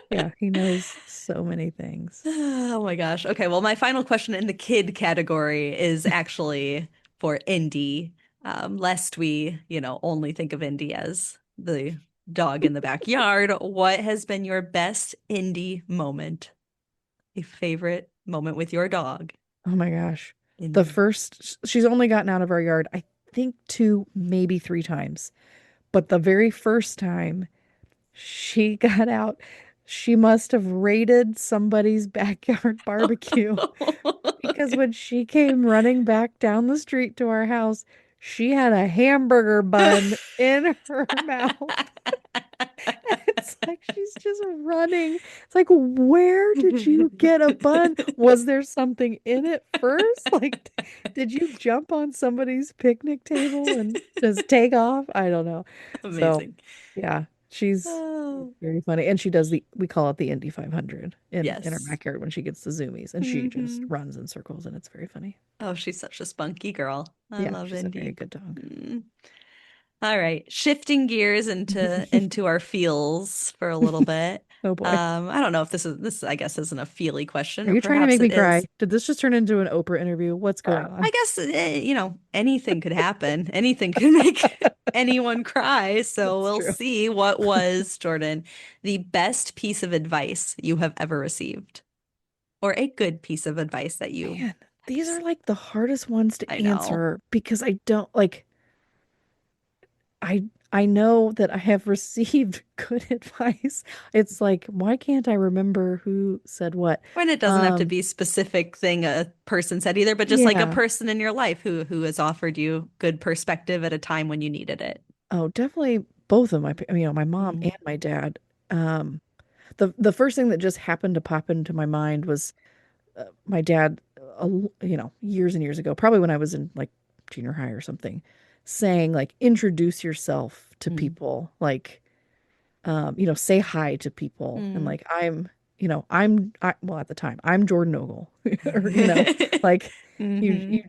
B: Yeah, he knows so many things.
A: Oh my gosh. Okay, well, my final question in the kid category is actually for Indy. Lest we, only think of Indy as the dog in the backyard. What has been your best Indy moment? A favorite moment with your dog?
B: Oh my gosh. The
A: In
B: first, she's only gotten out of our yard, I think two, maybe three times. But the very first time she got out, she must have raided somebody's backyard barbecue because when she came running back down the street to our house, she had a hamburger bun in her mouth. It's like she's just running. It's like, where did you get a bun? Was there something in it first? Like, did you jump on somebody's picnic table and just take off? I don't know. So,
A: Amazing.
B: yeah, she's
A: Oh,
B: very funny. And she does we call it the Indy 500 in our
A: yes.
B: backyard when she gets the zoomies, and she just
A: Hmm.
B: runs in circles, and it's very funny.
A: Oh, she's such a spunky girl. I
B: Yeah,
A: love
B: she's a very
A: Indy.
B: good dog.
A: Mm. All right, shifting gears into our feels for a little bit.
B: Oh boy.
A: I don't know if this I guess isn't a feely question,
B: Are
A: or
B: you trying to
A: perhaps
B: make
A: it
B: me cry?
A: is.
B: Did this just turn into an Oprah interview? What's going on?
A: I guess anything could happen. Anything could make anyone cry. So
B: That's
A: we'll
B: true.
A: see what was, Jordan, the best piece of advice you have ever received, or a good piece of advice that you
B: Man,
A: have
B: these are
A: received.
B: like the hardest ones to
A: I know.
B: answer because I don't like I I know that I have received good advice. It's like, why can't I remember who said what?
A: And it doesn't have to
B: Um,
A: be a specific thing a person said either, but just like a
B: yeah.
A: person in your life who has offered you good perspective at a time when you needed it.
B: Oh, definitely both of my mom
A: Mm,
B: and my dad. Um, the first thing that just happened to pop into my mind was my dad, years and years ago, probably when I was in like junior high or something, saying like introduce yourself to
A: mm,
B: people, like say hi to people, and
A: mm.
B: like well at the time I'm Jordan Ogle, or like
A: Hmm.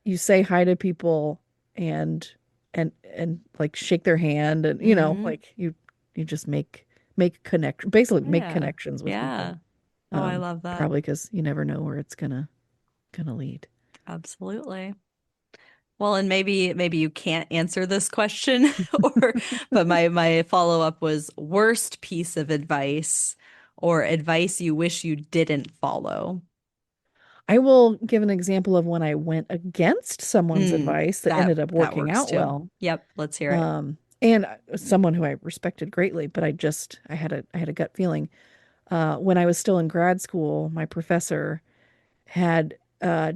B: you say hi to people and and like shake their hand, and
A: Hmm.
B: like you just make connect basically make
A: Yeah.
B: connections with people.
A: Yeah. Oh, I love that.
B: Probably because you never know where it's gonna lead.
A: Absolutely. Well, and maybe you can't answer this question or but my follow-up was worst piece of advice or advice you wish you didn't follow.
B: I will give an example of when I went against someone's
A: Mm,
B: advice that
A: that
B: ended up
A: that
B: working
A: works
B: out
A: too.
B: well.
A: Yep, let's hear it.
B: And someone who I respected greatly, but I had a gut feeling. When I was still in grad school, my professor had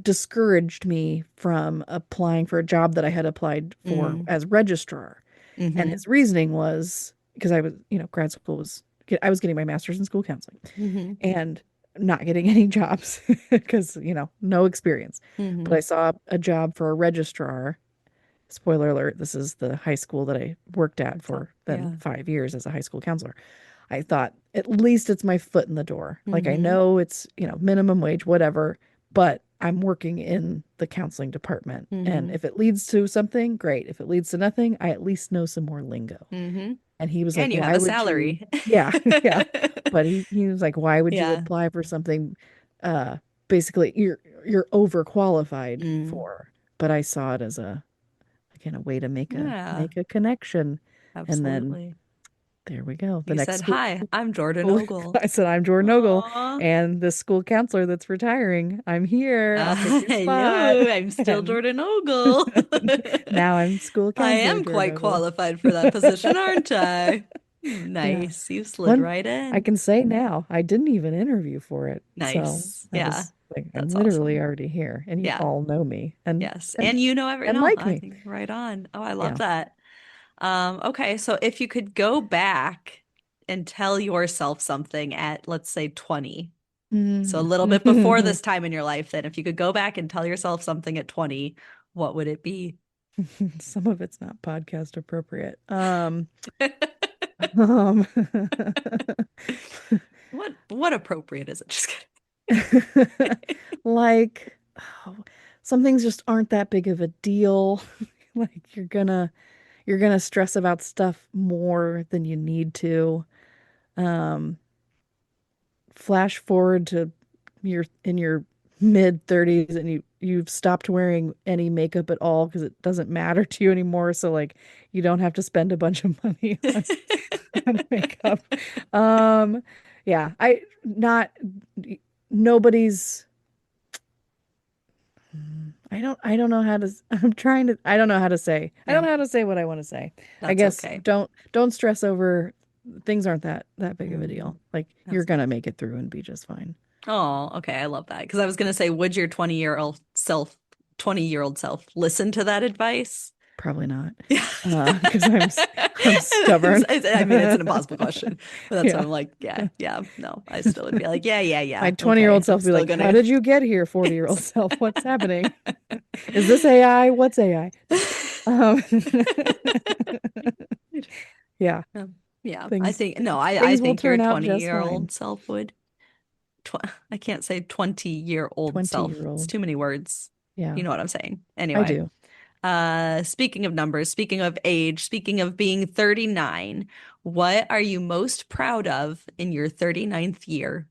B: discouraged me from applying for a job that I had applied for
A: Mm,
B: as registrar. And
A: mm-hmm,
B: his reasoning was because I was, grad school was, I was getting my master's in school counseling
A: mm-hmm,
B: and not getting any jobs because, no experience. But
A: mm-hmm.
B: I saw a job for a registrar. Spoiler alert, this is the high school that I worked at
A: So,
B: for then
A: yeah.
B: 5 years as a high school counselor. I thought at least it's my foot in the door. Like I
A: Mm-hmm,
B: know it's, minimum wage, whatever, but I'm working in the counseling department. And
A: mm-hmm,
B: if it leads to something, great. If it leads to nothing, I at least know some more lingo.
A: mm-hmm.
B: And he was like,
A: And you have
B: why
A: a
B: would you?
A: salary.
B: Yeah, yeah. But he was like, why would you
A: Yeah.
B: apply for something uh basically you're overqualified
A: Mm,
B: for? But I saw it as again a way to
A: yeah,
B: make a connection. And then
A: absolutely.
B: there we go. The
A: You
B: next
A: said,
B: school,
A: "Hi, I'm Jordan
B: school
A: Ogle."
B: I said, I'm Jordan Ogle,
A: Aw.
B: and the school counselor that's retiring. I'm here. I'll take your spot.
A: Hello, I'm still
B: And
A: Jordan Ogle.
B: now I'm school
A: I
B: counselor
A: am
B: Jordan
A: quite
B: Ogle.
A: qualified for that position, aren't I?
B: Yeah.
A: Nice. You slid
B: One
A: right
B: I
A: in.
B: can say now, I didn't even interview for it. So
A: Nice.
B: I
A: Yeah,
B: was like, I'm
A: that's
B: literally
A: awesome.
B: already here, and you
A: Yeah.
B: all know me
A: Yes. And
B: and
A: no,
B: like
A: I
B: me.
A: think right on. Oh, I love
B: Yeah.
A: that. Okay, so if you could go back and tell yourself something at, let's say, 20, so a
B: Mm.
A: little bit before this time in your life, then if you could go back and tell yourself something at 20, what would it be?
B: Some of it's not podcast appropriate. Um,
A: What appropriate is it? Just kidding.
B: like oh, some things just aren't that big of a deal. Like you're gonna stress about stuff more than you need to. Um, Flash forward to you're in your mid 30s and you've stopped wearing any makeup at all because it doesn't matter to you anymore, so like you don't have to spend a bunch of money on makeup. Yeah, I not nobody's I don't know how to I'm trying to I don't know how to say. I don't
A: Yeah,
B: know how to say what I want to say. I
A: that's
B: guess
A: okay.
B: don't stress over things aren't that big of a
A: Hmm.
B: deal. Like you're gonna make it through and be just fine.
A: Oh, okay. I love that. Because I was gonna say, would your 20-year-old self listen to that advice?
B: Probably not.
A: Yeah.
B: Because I'm stubborn.
A: I mean, it's an impossible question, but that's what
B: Yeah.
A: I'm like, yeah, yeah, no, I still would be like, yeah, yeah,
B: My
A: yeah,
B: 20-year-old
A: okay. I'm
B: self would be
A: still
B: like, "How
A: gonna.
B: did you get here, 40-year-old self? What's happening? Is this AI? What's AI?" No. Um, yeah,
A: Um, yeah, I
B: things
A: think no, I
B: things will
A: think your
B: turn out
A: 20
B: just
A: year
B: fine.
A: old self would. Tw I can't say 20-year-old self. It's
B: 20-year-old.
A: too many words. You
B: Yeah,
A: know what I'm saying.
B: I
A: Anyway,
B: do.
A: speaking of numbers, speaking of age, speaking of being 39, what are you most proud of in your 39th year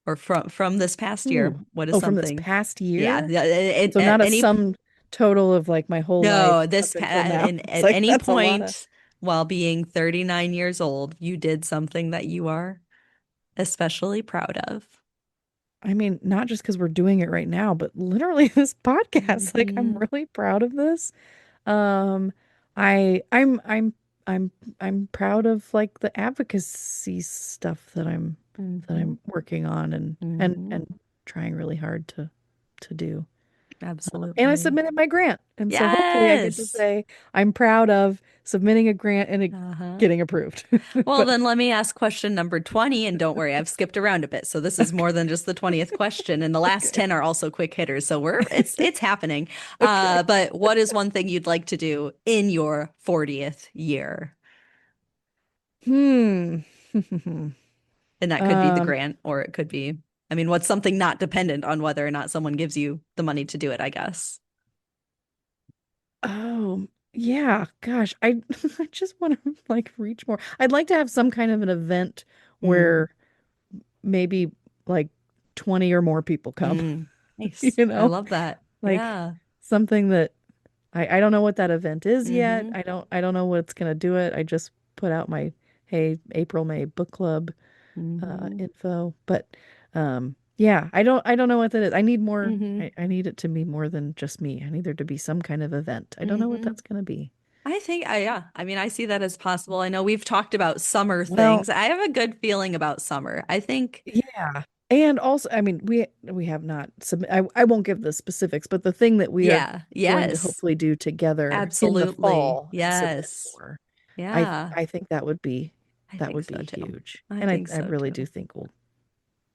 A: or from this past year?
B: Ooh.
A: What is
B: Oh, from this
A: something?
B: past
A: Yeah,
B: year?
A: yeah,
B: So not a sum total of like my whole
A: no,
B: life
A: this
B: up until now. It's
A: at
B: like
A: any
B: that's a lot of.
A: point while being 39 years old, you did something that you are especially proud of.
B: I mean, not just because we're doing it right now, but literally this podcast. Like I'm
A: Hmm.
B: really proud of this. Um, I I'm I'm I'm I'm proud of like the advocacy stuff that
A: Hmm.
B: I'm working on
A: Hmm.
B: and trying really hard to do. And I
A: Absolutely.
B: submitted my grant. And so hopefully I get to
A: Yes.
B: say I'm proud of submitting a grant and it
A: Uh-huh.
B: getting approved.
A: Well,
B: But
A: then let me ask question number 20, and don't worry, I've skipped around a bit. So this is more than just the 20th question, and the last
B: okay.
A: 10 are also quick hitters. So it's happening.
B: Okay.
A: But what is one thing you'd like to do in your 40th year?
B: Hmm.
A: And that could be the
B: Um,
A: grant, or it could be, I mean, what's something not dependent on whether or not someone gives you the money to do it, I guess.
B: oh, yeah, gosh, I I just want to like reach more. I'd like to have some kind of an event
A: Mm,
B: where maybe like 20 or more people come,
A: mm, nice.
B: you
A: I
B: know?
A: love that.
B: Like
A: Yeah.
B: something that I don't know what that event is yet.
A: Mm-hmm.
B: I don't know what's gonna do it. I just put out my hey, April, May book club
A: Mm-hmm.
B: info, but yeah, I don't know what that is. I need more
A: Mm-hmm.
B: I need it to be more than just me. I need there to be some kind of event. I don't know what
A: Mm-hmm.
B: that's gonna be.
A: I think yeah. I mean, I see that as possible. I know we've talked about summer
B: Well,
A: things. I have a good feeling about summer. I think,
B: yeah. And also, I mean, we have not submit I won't give the specifics, but the thing that we are
A: yeah,
B: going to
A: yes,
B: hopefully do together in the
A: absolutely.
B: fall and submit
A: Yes.
B: for,
A: Yeah,
B: I think
A: I
B: that
A: think
B: would
A: so
B: be
A: too.
B: huge.
A: I
B: And
A: think
B: I
A: so
B: really do
A: too.
B: think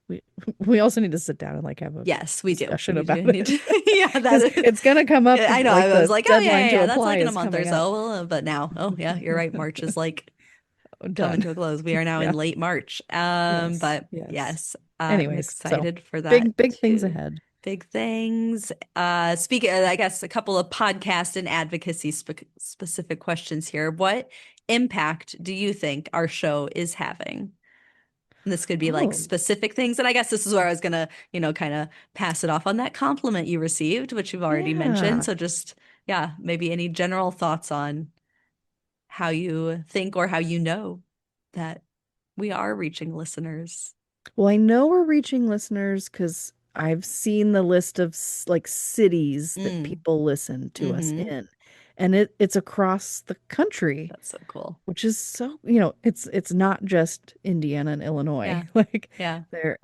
B: we we also need to sit down and like have a
A: Yes, we do.
B: discussion
A: We
B: about
A: do need
B: it
A: to. Yeah,
B: because
A: that
B: it's going to come up
A: I know.
B: like
A: I was
B: the
A: like, oh yeah,
B: deadline
A: yeah,
B: to
A: yeah. That's
B: apply
A: like in a
B: is
A: month or
B: coming up.
A: so. But now, oh yeah, you're right. March is like coming
B: Done.
A: to a close. We are now in
B: Yeah.
A: late March.
B: Yes.
A: But
B: Yes.
A: yes, I'm
B: Anyways, so
A: excited for that
B: big things
A: too.
B: ahead.
A: Big things. Speak, I guess a couple of podcast and advocacy specific questions here. What impact do you think our show is having? And this could be like
B: Oh,
A: specific things. And I guess this is where I was gonna, kind of pass it off on that compliment you received, which you've already mentioned.
B: yeah.
A: So just, yeah, maybe any general thoughts on how you think or how you know that we are reaching listeners.
B: Well, I know we're reaching listeners because I've seen the list of like cities that
A: Mm,
B: people listen to us
A: mm-hmm.
B: in, and it's across the country,
A: That's so cool.
B: which is so, it's not just Indiana and Illinois.
A: Yeah.
B: Like
A: Yeah.
B: they're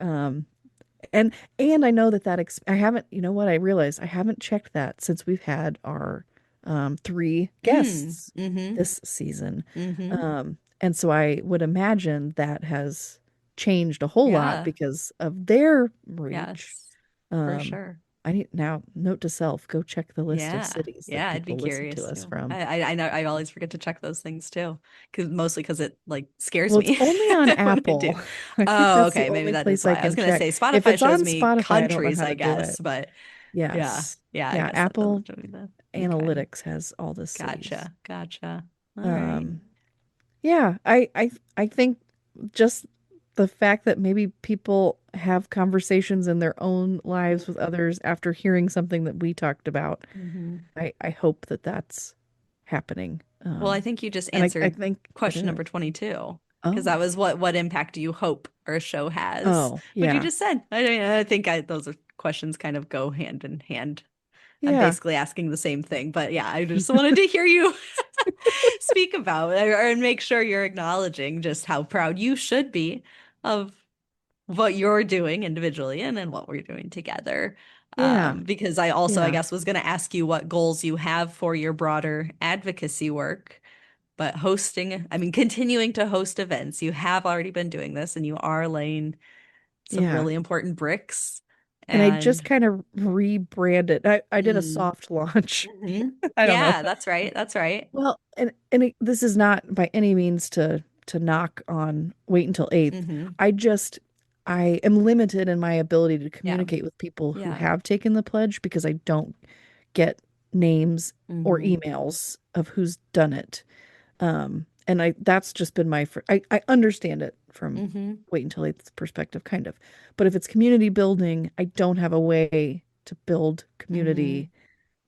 B: and I know that I haven't, you know what, I realized I haven't checked that since we've had our three
A: Mm,
B: guests
A: mm-hmm.
B: this season.
A: Mm-hmm.
B: And so I would imagine that has changed a whole lot
A: Yeah.
B: because of their reach.
A: Yes. For
B: Um,
A: sure.
B: I need now, note to self, go check the list of
A: Yeah.
B: cities that
A: Yeah. I'd be
B: people listen to
A: curious
B: us
A: too.
B: from.
A: I know I always forget to check those things too. Mostly because it like scares
B: Well, it's
A: me
B: only on
A: when I do.
B: Apple. I think
A: Oh,
B: that's the
A: okay. Maybe
B: only
A: that is
B: place I
A: why. I was
B: can
A: gonna
B: check.
A: say
B: If
A: Spotify
B: it's
A: shows
B: on
A: me
B: Spotify, I don't know
A: countries,
B: how
A: I
B: to do
A: guess,
B: it.
A: but yeah.
B: Yes.
A: Yeah, I
B: Yeah,
A: guess that
B: Apple
A: doesn't show me that. Okay.
B: Analytics has all the cities.
A: Gotcha. Gotcha. All right.
B: Um, yeah, I think just the fact that maybe people have conversations in their own lives with others after hearing something that we talked about,
A: Mm-hmm.
B: I hope that that's happening.
A: Well, I think you just
B: And I
A: answered
B: think it
A: question
B: is.
A: number 22. Because
B: Oh.
A: that was what impact do you hope our show has?
B: Oh,
A: What you
B: yeah.
A: just said. I mean, I think those are questions kind of go hand in hand. I'm
B: Yeah.
A: basically asking the same thing, but yeah, I just wanted to hear you speak about it or make sure you're acknowledging just how proud you should be of what you're doing individually and then what we're doing together.
B: Yeah.
A: Because I also, I
B: Yeah.
A: guess, was going to ask you what goals you have for your broader advocacy work. But hosting, I mean, continuing to host events, you have already been doing this and you are laying some
B: Yeah.
A: really important bricks.
B: And I just
A: And
B: kind of rebranded. I did a
A: mm,
B: soft launch.
A: mhm.
B: I don't know.
A: Yeah, that's right. That's right.
B: Well, this is not by any means to knock on wait until 8th.
A: Hmm.
B: I just I am limited in my ability to
A: Yeah.
B: communicate with people who
A: Yeah.
B: have taken the pledge because I don't get names or
A: Hmm.
B: emails of who's done it. And I that's just been I understand it from
A: Hmm.
B: wait until 8th perspective, kind of. But if it's community building, I don't have a way to build
A: Hmm.
B: community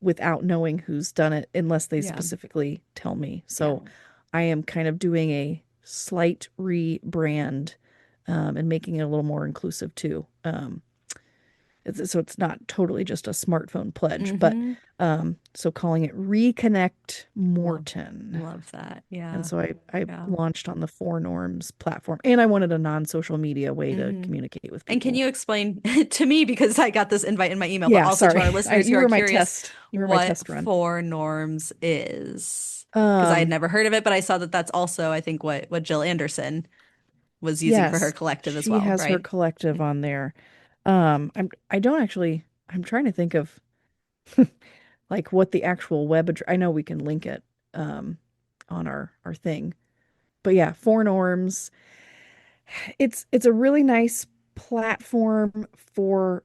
B: without knowing who's done it unless they
A: Yeah.
B: specifically tell me.
A: Yeah.
B: So I am kind of doing a slight rebrand, and making it a little more inclusive too. So it's not totally just a smartphone pledge, but
A: Hmm.
B: so calling it Reconnect
A: Love,
B: Morton.
A: love that.
B: And
A: Yeah.
B: so I
A: Yeah.
B: launched on the Four Norms platform, and I wanted a non-social media way to
A: Hmm.
B: communicate with
A: And can
B: people.
A: you explain to me, because I got this invite in my email, but
B: Yeah,
A: also to
B: sorry.
A: our listeners who
B: You
A: are
B: were my
A: curious
B: test. You were my
A: what
B: test run.
A: four norms is? Because I had
B: Um,
A: never heard of it, but I saw that that's also, I think, what Jill Anderson was using for her
B: yes,
A: collective as
B: she
A: well,
B: has her
A: right?
B: collective on there. I don't actually, I'm trying to think of like what the actual web address, I know we can link it um on our thing. But yeah, Four Norms. It's a really nice platform for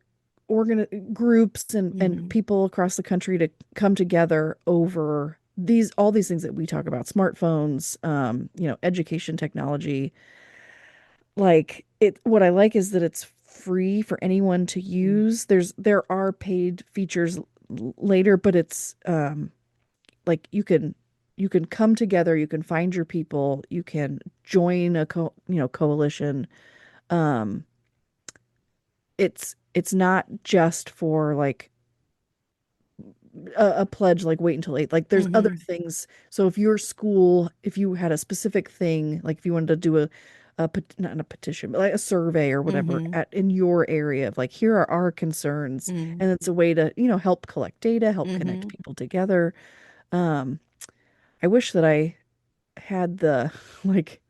B: groups and
A: Hmm.
B: people across the country to come together over all these things that we talk about, smartphones, education technology. Like what I like is that it's free for anyone to use. There are paid features later, but it's like you can come together, you can find your people, you can join a coalition. Um, it's not just for like a pledge like wait until 8. Like there's other
A: Hmm.
B: things. So if your school, if you had a specific thing, like if you wanted to do not a petition, but like a survey or whatever
A: Hmm.
B: at in your area of like here are our concerns,
A: Hmm.
B: and it's a way to help collect data, help connect
A: Hmm.
B: people together. Um, I wish that I had the like,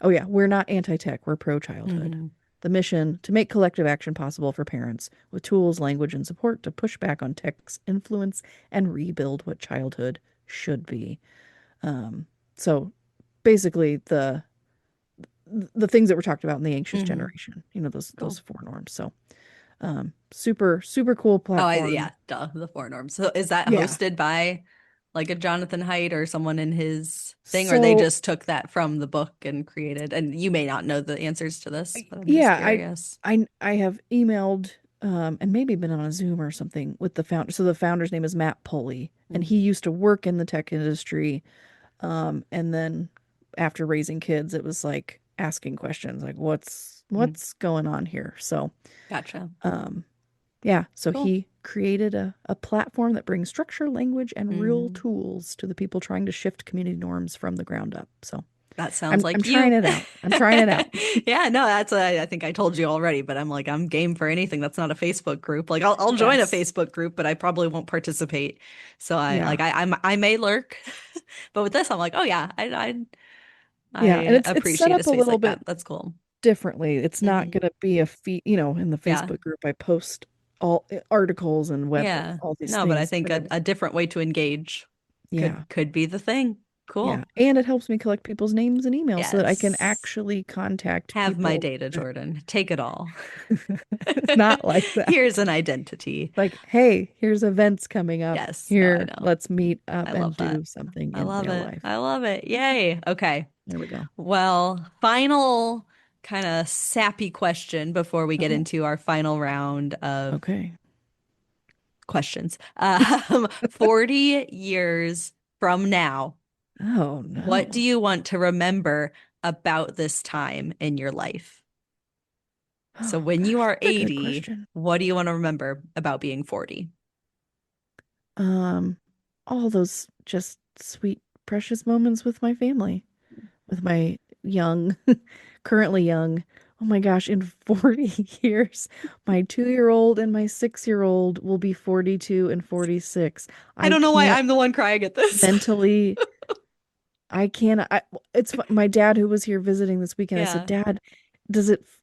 B: oh yeah, we're not anti-tech, we're pro-childhood.
A: Hmm.
B: The mission to make collective action possible for parents with tools, language, and support to push back on tech's influence and rebuild what childhood should be. Um, so basically the things that were talked about in the anxious
A: Hmm.
B: generation, those
A: Cool.
B: four norms. So super, super cool
A: Oh,
B: platform.
A: yeah, duh, the four norms. So is that
B: Yeah.
A: hosted by like a Jonathan Haidt or someone in his thing, or they
B: So
A: just took that from the book and created? And you may not know the answers to this, but I'm just
B: yeah,
A: curious.
B: I have emailed and maybe been on a Zoom or something with the founder. So the founder's name is Matt Pulley, and
A: Mm.
B: he used to work in the tech industry. And then after raising kids, it was like asking questions like
A: Mm.
B: what's going on here? So
A: Gotcha.
B: um yeah, so
A: Cool.
B: he created a platform that brings structure, language, and real
A: Hmm.
B: tools to the people trying to shift community norms from the ground up. So
A: That sounds
B: I'm
A: like
B: trying
A: you.
B: it out. I'm trying it out.
A: Yeah, no, that's I think I told you already, but I'm like I'm game for anything that's not a Facebook group. Like I'll join a
B: Yes.
A: Facebook group, but I probably won't participate. So
B: Yeah.
A: I may lurk, but with this I'm like, oh yeah,
B: Yeah, and
A: I
B: it's set
A: appreciate a
B: up a
A: space
B: little
A: like that.
B: bit
A: That's cool.
B: differently. It's not
A: Hmm.
B: going to be a feed, in the
A: Yeah.
B: Facebook group I post all articles and web
A: Yeah.
B: all these
A: No, but I
B: things,
A: think
B: but
A: a different way to engage
B: yeah.
A: could be the thing.
B: Yeah,
A: Cool.
B: and it helps me collect people's names and emails so that I can
A: Yes.
B: actually contact
A: Have my
B: people
A: data,
B: that
A: Jordan. Take it all.
B: it's not like
A: Here's
B: that.
A: an identity.
B: Like, hey, here's events coming up.
A: Yes. No, I
B: Here,
A: know.
B: let's meet
A: I
B: up and
A: love that.
B: do something
A: I
B: in
A: love
B: real
A: it.
B: life.
A: I love it. Yay. Okay.
B: There we go.
A: Well, final kind of sappy question before we get
B: Oh,
A: into our final round of
B: okay.
A: questions. 40 years from now,
B: Oh
A: what do
B: no.
A: you want to remember about this time in your life. So
B: Oh
A: when you
B: gosh,
A: are
B: that's a good
A: 80,
B: question.
A: what do you want to remember about being 40?
B: Um, all those just sweet, precious moments with my family, with my young, currently young. Oh my gosh, in 40 years, my 2-year-old and my 6-year-old will be 42 and 46.
A: I
B: I
A: don't know why
B: can't
A: I'm the one crying at this.
B: mentally, I can't, it's my dad who was here visiting this weekend. I said,
A: Yeah.
B: Dad,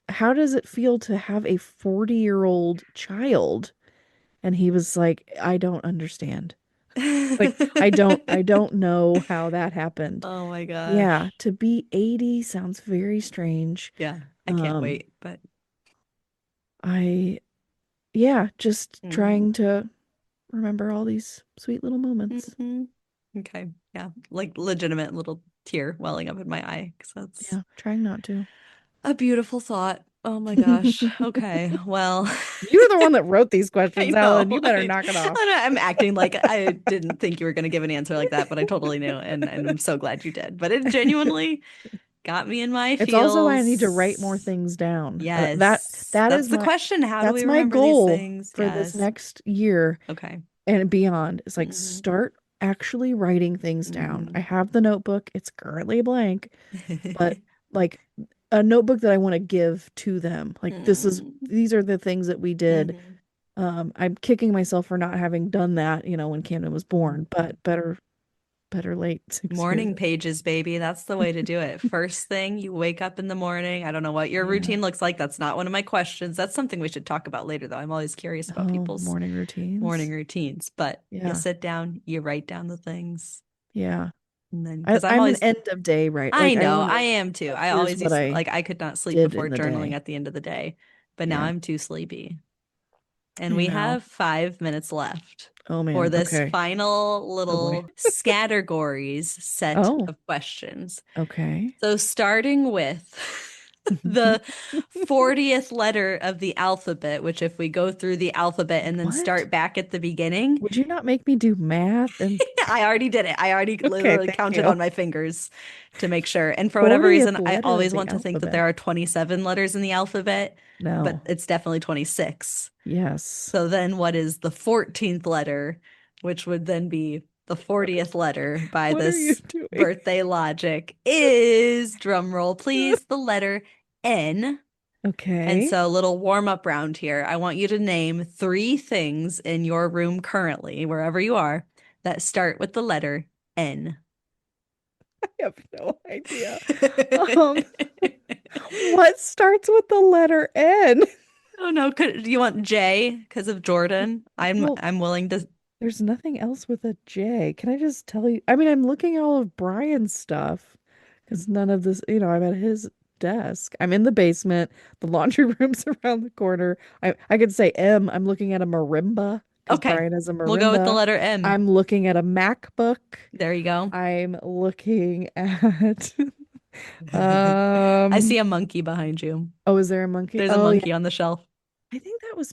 B: how does it feel to have a 40-year-old child? And he was like, I don't understand. Like, I don't know how that happened.
A: Oh my
B: Yeah,
A: gosh.
B: to be 80 sounds very strange.
A: Yeah, I can't
B: Um,
A: wait, but
B: I, yeah, just
A: mm,
B: trying to remember all these sweet little moments.
A: mhm. Okay. Yeah, like legitimate little tear welling up in my eye because that's
B: Yeah, trying not to.
A: a beautiful thought. Oh my gosh. Okay. Well,
B: You're the one that wrote these questions,
A: I
B: Alan.
A: know.
B: You better knock it off.
A: I'm acting like I didn't think you were going to give an answer like that, but I totally knew, and I'm so glad you did. But it genuinely got me in my
B: It's also why I need to write more
A: feels.
B: things down.
A: Yes,
B: That
A: that's
B: is
A: the
B: my
A: question. How do we
B: that's my
A: remember these
B: goal
A: things?
B: for this
A: Yes.
B: next year
A: Okay.
B: and beyond. It's like
A: Hmm.
B: start actually writing things down. I
A: Hmm.
B: have the notebook. It's currently blank, but like a notebook that I want to give to them. Like these are the things that we did.
A: Hmm.
B: I'm kicking myself for not having done that, when Camden was born,
A: Hmm.
B: but better late 6 years.
A: Morning pages, baby. That's the way to do it. First thing, you wake up in the morning. I don't know what your
B: Yeah.
A: routine looks like. That's not one of my questions. That's something we should talk about later, though. I'm always curious about
B: Oh,
A: people's
B: morning
A: morning
B: routines.
A: routines. But you
B: Yeah.
A: sit down, you write down the things,
B: Yeah.
A: and then because I'm
B: I'm an
A: always,
B: end of day, right?
A: I
B: Like I
A: know
B: want
A: I
B: to
A: am too.
B: know
A: I
B: here's
A: always
B: what
A: used
B: I
A: like I could not sleep
B: did
A: before
B: in the
A: journaling
B: day.
A: at the end of the day, but now
B: Yeah.
A: I'm too sleepy. And
B: I
A: we
B: know.
A: have 5 minutes left
B: Oh
A: for
B: man.
A: this
B: Okay.
A: final
B: Oh boy.
A: little categories set
B: Oh,
A: of questions.
B: okay.
A: So, starting with the 40th letter of the alphabet, which, if we go through the alphabet and then
B: What?
A: start back at the beginning,
B: Would you not make me do math and
A: I already did it. I already
B: okay,
A: literally
B: thank
A: counted
B: you.
A: on my fingers to make sure. And for whatever
B: 40th
A: reason, I
B: letter of
A: always
B: the
A: want to think that there
B: alphabet.
A: are 27 letters in the alphabet, but
B: No.
A: it's definitely 26.
B: Yes.
A: So then what is the 14th letter, which would then be the 40th letter by
B: What are you
A: this
B: doing?
A: birthday logic is, drum roll please, the letter N. And
B: Okay.
A: so, a little warm up round here. I want you to name three things in your room currently, wherever you are, that start with the letter N.
B: I have no idea. Um, what starts with the letter N?
A: Oh no, do you want J because of Jordan? I'm
B: Well,
A: I'm willing to.
B: there's nothing else with a J. Can I just tell you? I mean, I'm looking at all of Brian's stuff because none of this, I'm at his desk. I'm in the basement. The laundry room's around the corner. I could say M. I'm looking at a marimba because
A: Okay,
B: Brian has a
A: we'll go with the
B: marimba.
A: letter M.
B: I'm looking at a MacBook.
A: There you go.
B: I'm looking at
A: I see
B: um
A: a monkey behind you.
B: oh, is there a monkey?
A: There's a
B: Oh yeah.
A: monkey on the shelf.
B: I think that was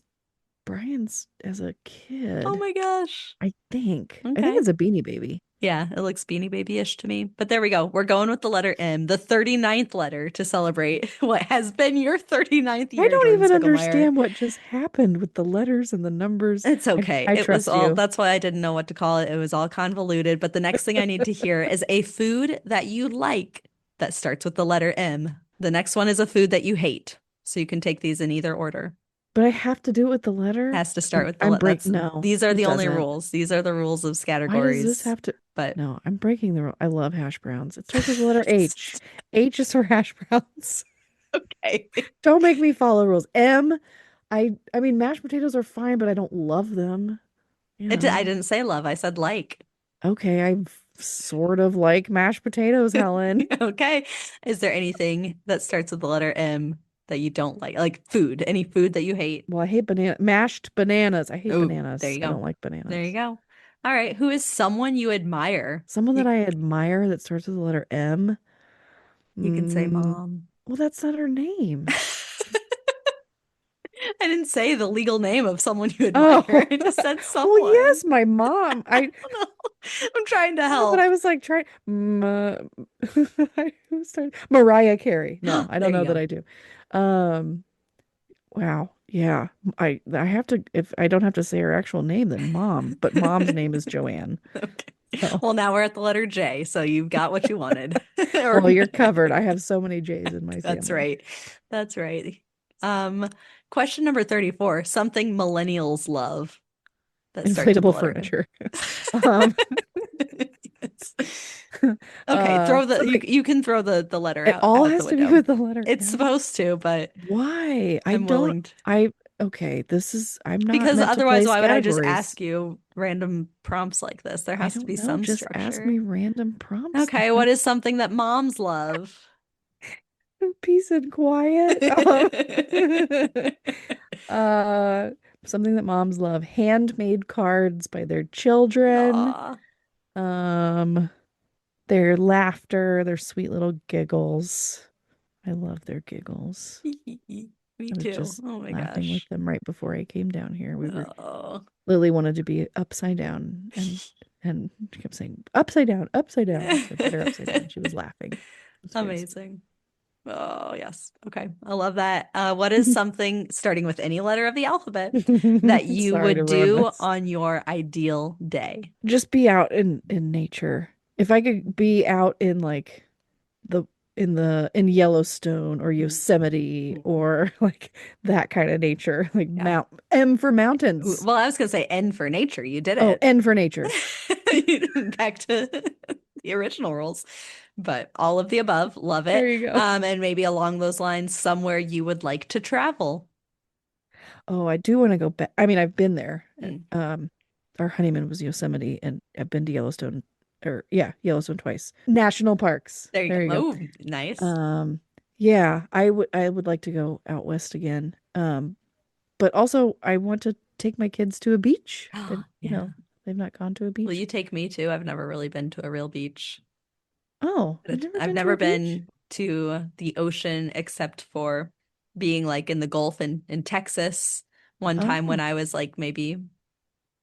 B: Brian's as a
A: Oh
B: kid.
A: my gosh.
B: I think
A: Okay.
B: it's a Beanie Baby.
A: Yeah, it looks Beanie Baby-ish to me. But there we go. We're going with the letter M, the 39th letter to celebrate what has been your 39th
B: I
A: year,
B: don't
A: Jordan
B: even
A: Spiegelmeier.
B: understand what just happened with the letters and the numbers.
A: It's
B: I
A: okay.
B: I
A: It was
B: trust
A: all,
B: you.
A: that's why I didn't know what to call it. It was all convoluted. But the next thing I need to hear is a food that you like that starts with the letter M. The next one is a food that you hate. So you can take these in either order.
B: But I have to do it with the letter.
A: Has to start with
B: Break. No,
A: these are
B: it
A: the only
B: doesn't.
A: rules. These are the rules of
B: Why does this
A: categories.
B: have to?
A: But
B: No, I'm breaking the rule. I love hash browns. It starts with the letter H. H is for hash browns.
A: okay.
B: Don't make me follow rules. M, I mean mashed potatoes are fine, but I don't love them.
A: I
B: Yeah.
A: didn't say love. I said like.
B: Okay, I sort of like mashed potatoes, Helen.
A: Okay. Is there anything that starts with the letter M that you don't like? Like food, any food that you hate?
B: Well, I hate mashed bananas. I hate
A: Oh, there
B: bananas.
A: you
B: I
A: go.
B: don't like
A: There you
B: bananas.
A: go. All right. Who is someone you admire?
B: Someone that
A: You,
B: I admire that starts with the letter M.
A: you can say
B: Mm,
A: mom.
B: well, that's not her name.
A: I didn't say the legal name of someone you admire.
B: Oh,
A: I just said
B: well,
A: someone.
B: yes, my mom. I
A: No, I'm trying to
B: no, but I
A: help.
B: was like trying. Who started? Mariah Carey. No, I
A: There
B: don't
A: you
B: know that
A: go.
B: I do. Um, wow. Yeah. I have to if I don't have to say her actual name, then mom. But mom's name is Joanne.
A: Okay.
B: So,
A: Well, now we're at the letter J, so you've got what you wanted. Or
B: well, you're covered. I have so many J's in my
A: that's
B: family.
A: right. That's right. Um, Question number 34, something millennials love that starts with the
B: Inflatable
A: letter N.
B: furniture. Um,
A: Yes. Okay, throw the
B: something.
A: you can throw the letter
B: It
A: out
B: all
A: out the
B: has to be
A: window.
B: with the letter
A: It's
B: M.
A: supposed to, but
B: Why? I
A: I'm
B: don't.
A: willing to.
B: I okay. I'm not
A: Because
B: meant to
A: otherwise,
B: place
A: why would I just
B: categories.
A: ask you random prompts like this? There
B: I
A: has to
B: don't
A: be
B: know.
A: some
B: Just ask
A: structure.
B: me random prompts
A: Okay,
B: then.
A: what is something that moms love?
B: Peace and quiet. Uh, something that moms love. Handmade cards by their children.
A: Aw.
B: Um, their laughter, their sweet little giggles. I love their giggles.
A: Me
B: I was
A: too.
B: just
A: Oh my
B: laughing with
A: gosh.
B: them right before I came down here.
A: Oh.
B: Lily wanted to be upside down and she kept saying upside down, upside down. So I put her upside down. She was laughing. It was very sweet.
A: Amazing. Oh, yes. Okay. I love that. What is something starting with any letter of the alphabet that you
B: Sorry to
A: would
B: ruin
A: do
B: this.
A: on your ideal day?
B: Just be out in nature. If I could be out in like the in Yellowstone or
A: Mm.
B: Yosemite or like that kind of nature, like
A: Yeah.
B: Mount M for mountains.
A: Well, I was gonna say N for nature. You did
B: Oh,
A: it.
B: N for nature.
A: Back to the original rules. But all of the above, love
B: There
A: it.
B: you go.
A: And maybe along those lines, somewhere you would like to travel.
B: Oh, I do want to go back. I mean, I've been there.
A: Mm,
B: Our honeymoon was Yosemite, and I've been to Yellowstone, or yeah, Yellowstone twice. National parks.
A: there you go.
B: There you go.
A: Oh, nice.
B: Um, yeah, I would like to go out west again. But also I want to take my kids to a beach.
A: Oh, yeah.
B: They've not gone to a
A: Will
B: beach.
A: you take me too? I've never really been to a real beach.
B: Oh, you've never
A: I've
B: been to
A: never
B: a beach?
A: been to the ocean except for being like in the Gulf in Texas one time when
B: Oh,
A: I was like maybe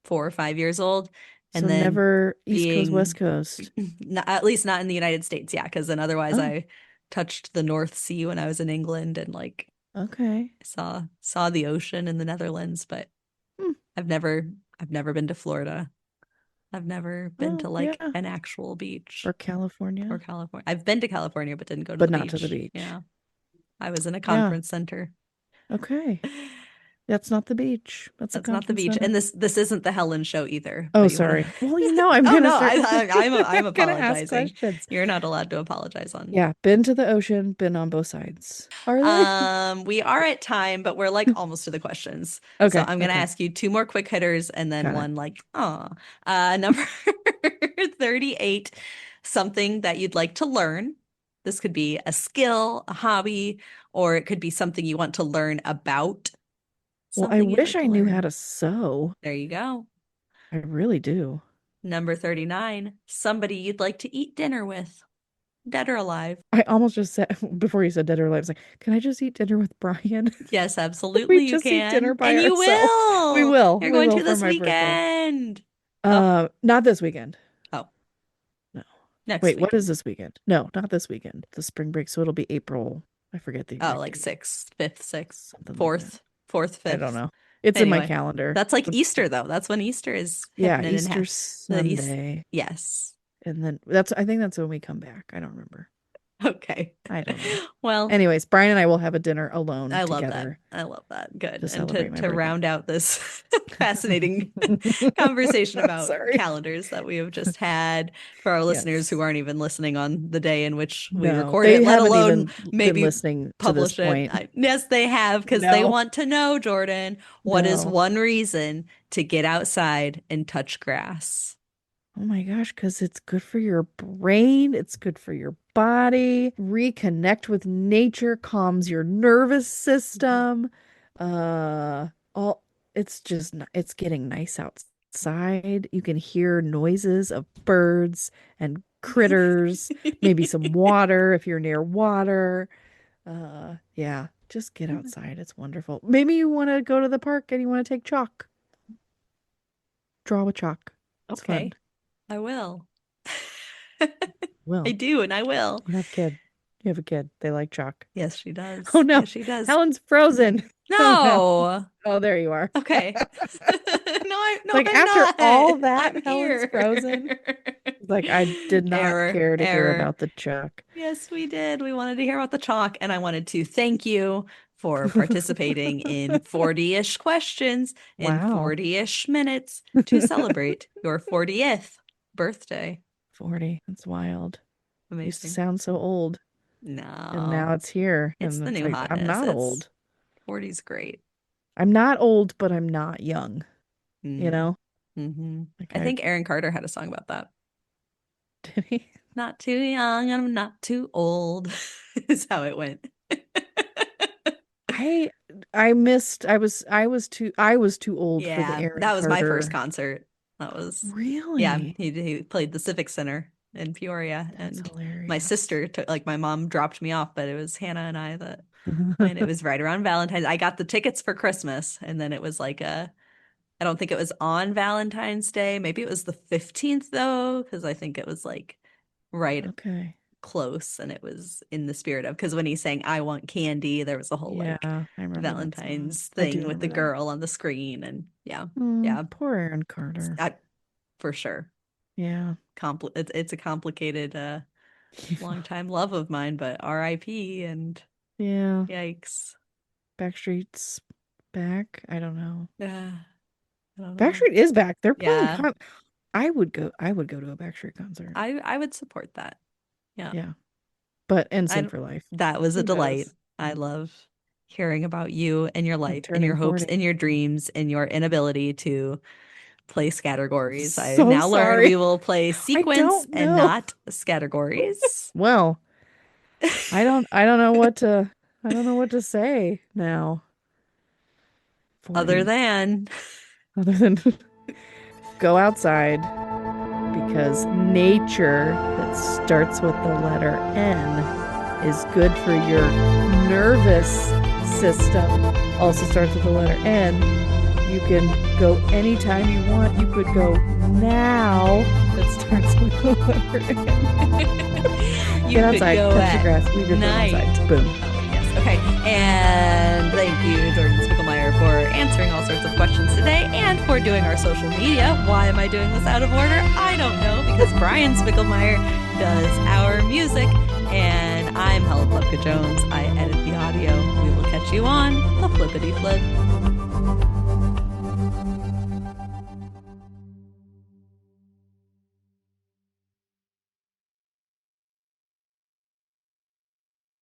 A: 4 or 5 years old,
B: so
A: and then
B: never East Coast, West
A: being
B: Coast.
A: not, at least not in the United States, yeah, because then otherwise
B: Oh,
A: I touched the North Sea when I was in England and like
B: okay.
A: saw the ocean in the Netherlands, but
B: Hmm.
A: I've never I've never been to Florida. I've never been
B: Oh,
A: to like
B: yeah.
A: an actual
B: Or
A: beach or
B: California,
A: California. I've been to California but didn't go to
B: but
A: the
B: not to the
A: beach.
B: beach.
A: Yeah. I was in a
B: Yeah.
A: conference center.
B: Okay. That's not the beach. That's a
A: That's not the
B: conference
A: beach.
B: center.
A: And this isn't the Helen show either,
B: Oh,
A: but you want to
B: sorry. Well, I'm
A: Oh
B: gonna
A: no,
B: start.
A: I'm
B: I'm gonna ask
A: apologizing.
B: questions.
A: You're not allowed to apologize on.
B: Yeah, been to the ocean, been on both sides. Are they?
A: We are at time, but we're like almost to the questions. So
B: Okay,
A: I'm gonna
B: okay.
A: ask you two more quick hitters and then
B: Got it.
A: one like, number 38, something that you'd like to learn. This could be a skill, a hobby, or it could be something you want to learn about,
B: Well, I
A: something you'd
B: wish
A: like
B: I
A: to
B: knew how
A: learn.
B: to sew.
A: There you go.
B: I really do.
A: Number 39, somebody you'd like to eat dinner with, dead or alive.
B: I almost just said before you said dead or alive, I was like, can I just eat dinner with Brian?
A: Yes,
B: Can we
A: absolutely you
B: just eat dinner
A: can.
B: by
A: And you
B: ourselves? We
A: will.
B: will.
A: You're
B: We
A: going
B: will
A: to
B: for
A: this
B: my birthday.
A: weekend. Oh,
B: Not this weekend.
A: oh,
B: No.
A: next
B: Wait, what is
A: weekend.
B: this weekend? No, not this weekend. The spring break, so it'll be April. I forget the
A: Oh,
B: exact
A: like
B: date.
A: sixth, fifth, sixth,
B: Something like that.
A: fourth,
B: I don't
A: fifth.
B: know. It's in my
A: Anyway,
B: calendar.
A: that's like Easter though. That's when Easter is
B: Yeah,
A: happening in
B: Easter
A: half. The East.
B: Sunday.
A: Yes.
B: And then I think that's when we come back. I don't remember.
A: Okay.
B: I don't know.
A: Well,
B: Anyways, Brian and I will have a dinner alone
A: I love that.
B: together
A: I love that. Good.
B: to
A: And
B: celebrate my
A: to
B: birthday.
A: round out this fascinating conversation about
B: Sorry.
A: calendars that we have just had for our listeners who
B: Yes.
A: aren't even listening on the day in which we
B: No,
A: record it,
B: they
A: let
B: haven't
A: alone
B: even been
A: maybe
B: listening to this
A: publish it.
B: point.
A: Yes, they have because they
B: No,
A: want to know, Jordan, what is
B: no.
A: one reason to get outside and touch grass?
B: Oh my gosh, because it's good for your brain, it's good for your body. Reconnect with nature, calms your nervous system. Uh, all it's getting nice outside. You can hear noises of birds and critters, maybe some water if you're near water. Yeah. Just get outside. It's wonderful. Maybe you want to go to the park and you want to take chalk. Draw with chalk. It's fun.
A: Okay, I will. I
B: Well,
A: do, and I will.
B: you have a kid. You have a kid. They like chalk.
A: Yes, she
B: Oh
A: does.
B: no.
A: Yes, she does.
B: Helen's frozen. Oh no.
A: No.
B: Oh, there you are.
A: Okay. No,
B: Like
A: I'm
B: after
A: not.
B: all that,
A: I'm
B: Helen's
A: here.
B: frozen. Like I did not
A: Error,
B: care to hear
A: error.
B: about the chalk.
A: Yes, we did. We wanted to hear about the chalk, and I wanted to thank you for participating in 40-ish questions in
B: Wow.
A: 40-ish minutes to celebrate your 40th birthday.
B: 40. That's wild. Used to
A: Amazing.
B: sound so old, and
A: No,
B: now it's here,
A: it's
B: and
A: the
B: it's
A: new
B: like I'm
A: hotness.
B: not
A: It's
B: old.
A: 40's great.
B: I'm not old, but I'm not young, you
A: Mm.
B: know?
A: Hmm.
B: Like
A: I
B: I
A: think Aaron Carter had a song about that.
B: did he?
A: Not too young, I'm not too old, is how it went.
B: I I missed I was too old for the
A: Yeah,
B: Aaron
A: that was my first
B: Carter.
A: concert. That was, yeah,
B: Really?
A: he played the Civic Center in Peoria,
B: That's
A: and my
B: hilarious.
A: sister took, like, my mom dropped me off, but it was Hannah and I that when it was right around Valentine's. I got the tickets for Christmas, and then it was like I don't think it was on Valentine's Day. Maybe it was the 15th though, because I think it was like right
B: Okay.
A: close, and it was in the spirit of, because when he sang I Want Candy, there was a whole
B: Yeah,
A: like
B: I remember that song.
A: Valentine's
B: I do
A: thing with the
B: remember that.
A: girl on the screen, and yeah, yeah,
B: Poor Aaron Carter.
A: I, for sure.
B: Yeah.
A: It's a complicated longtime love of mine, but RIP, and
B: Yeah.
A: yikes.
B: Backstreet's back. I don't know.
A: I don't know.
B: Backstreet is back. They're playing
A: Yeah,
B: I would go to a Backstreet concert.
A: I would support that. Yeah.
B: Yeah. But
A: I
B: NSYNC for life.
A: That was a
B: Who
A: delight.
B: knows?
A: I love hearing about you and your
B: I'm
A: life and your
B: turning
A: hopes
B: 40.
A: and your dreams and your inability to play categories. I
B: So
A: now learned we
B: sorry.
A: will play
B: I
A: sequence
B: don't
A: and
B: know.
A: not categories.
B: Well, I don't know what to I don't know what to say now.
A: Other
B: 40.
A: than
B: Other than go outside because nature that starts with the letter N is good for your nervous system. Also starts with the letter N. You can go anytime you want. You could go now. That starts with the letter N.
A: you
B: Get
A: could
B: outside,
A: go
B: touch the
A: at
B: grass, leave your phone
A: night.
B: outside. Boom.
A: Oh, yes. Okay. And thank you, Jordan Spiegelmeier, for answering all sorts of questions today and for doing our social media. Why am I doing this out of order? I don't know, because Brian Spiegelmeier does our music, and I'm Helen Plevka-Jones. I edit the audio. We will catch you on the flippity flip.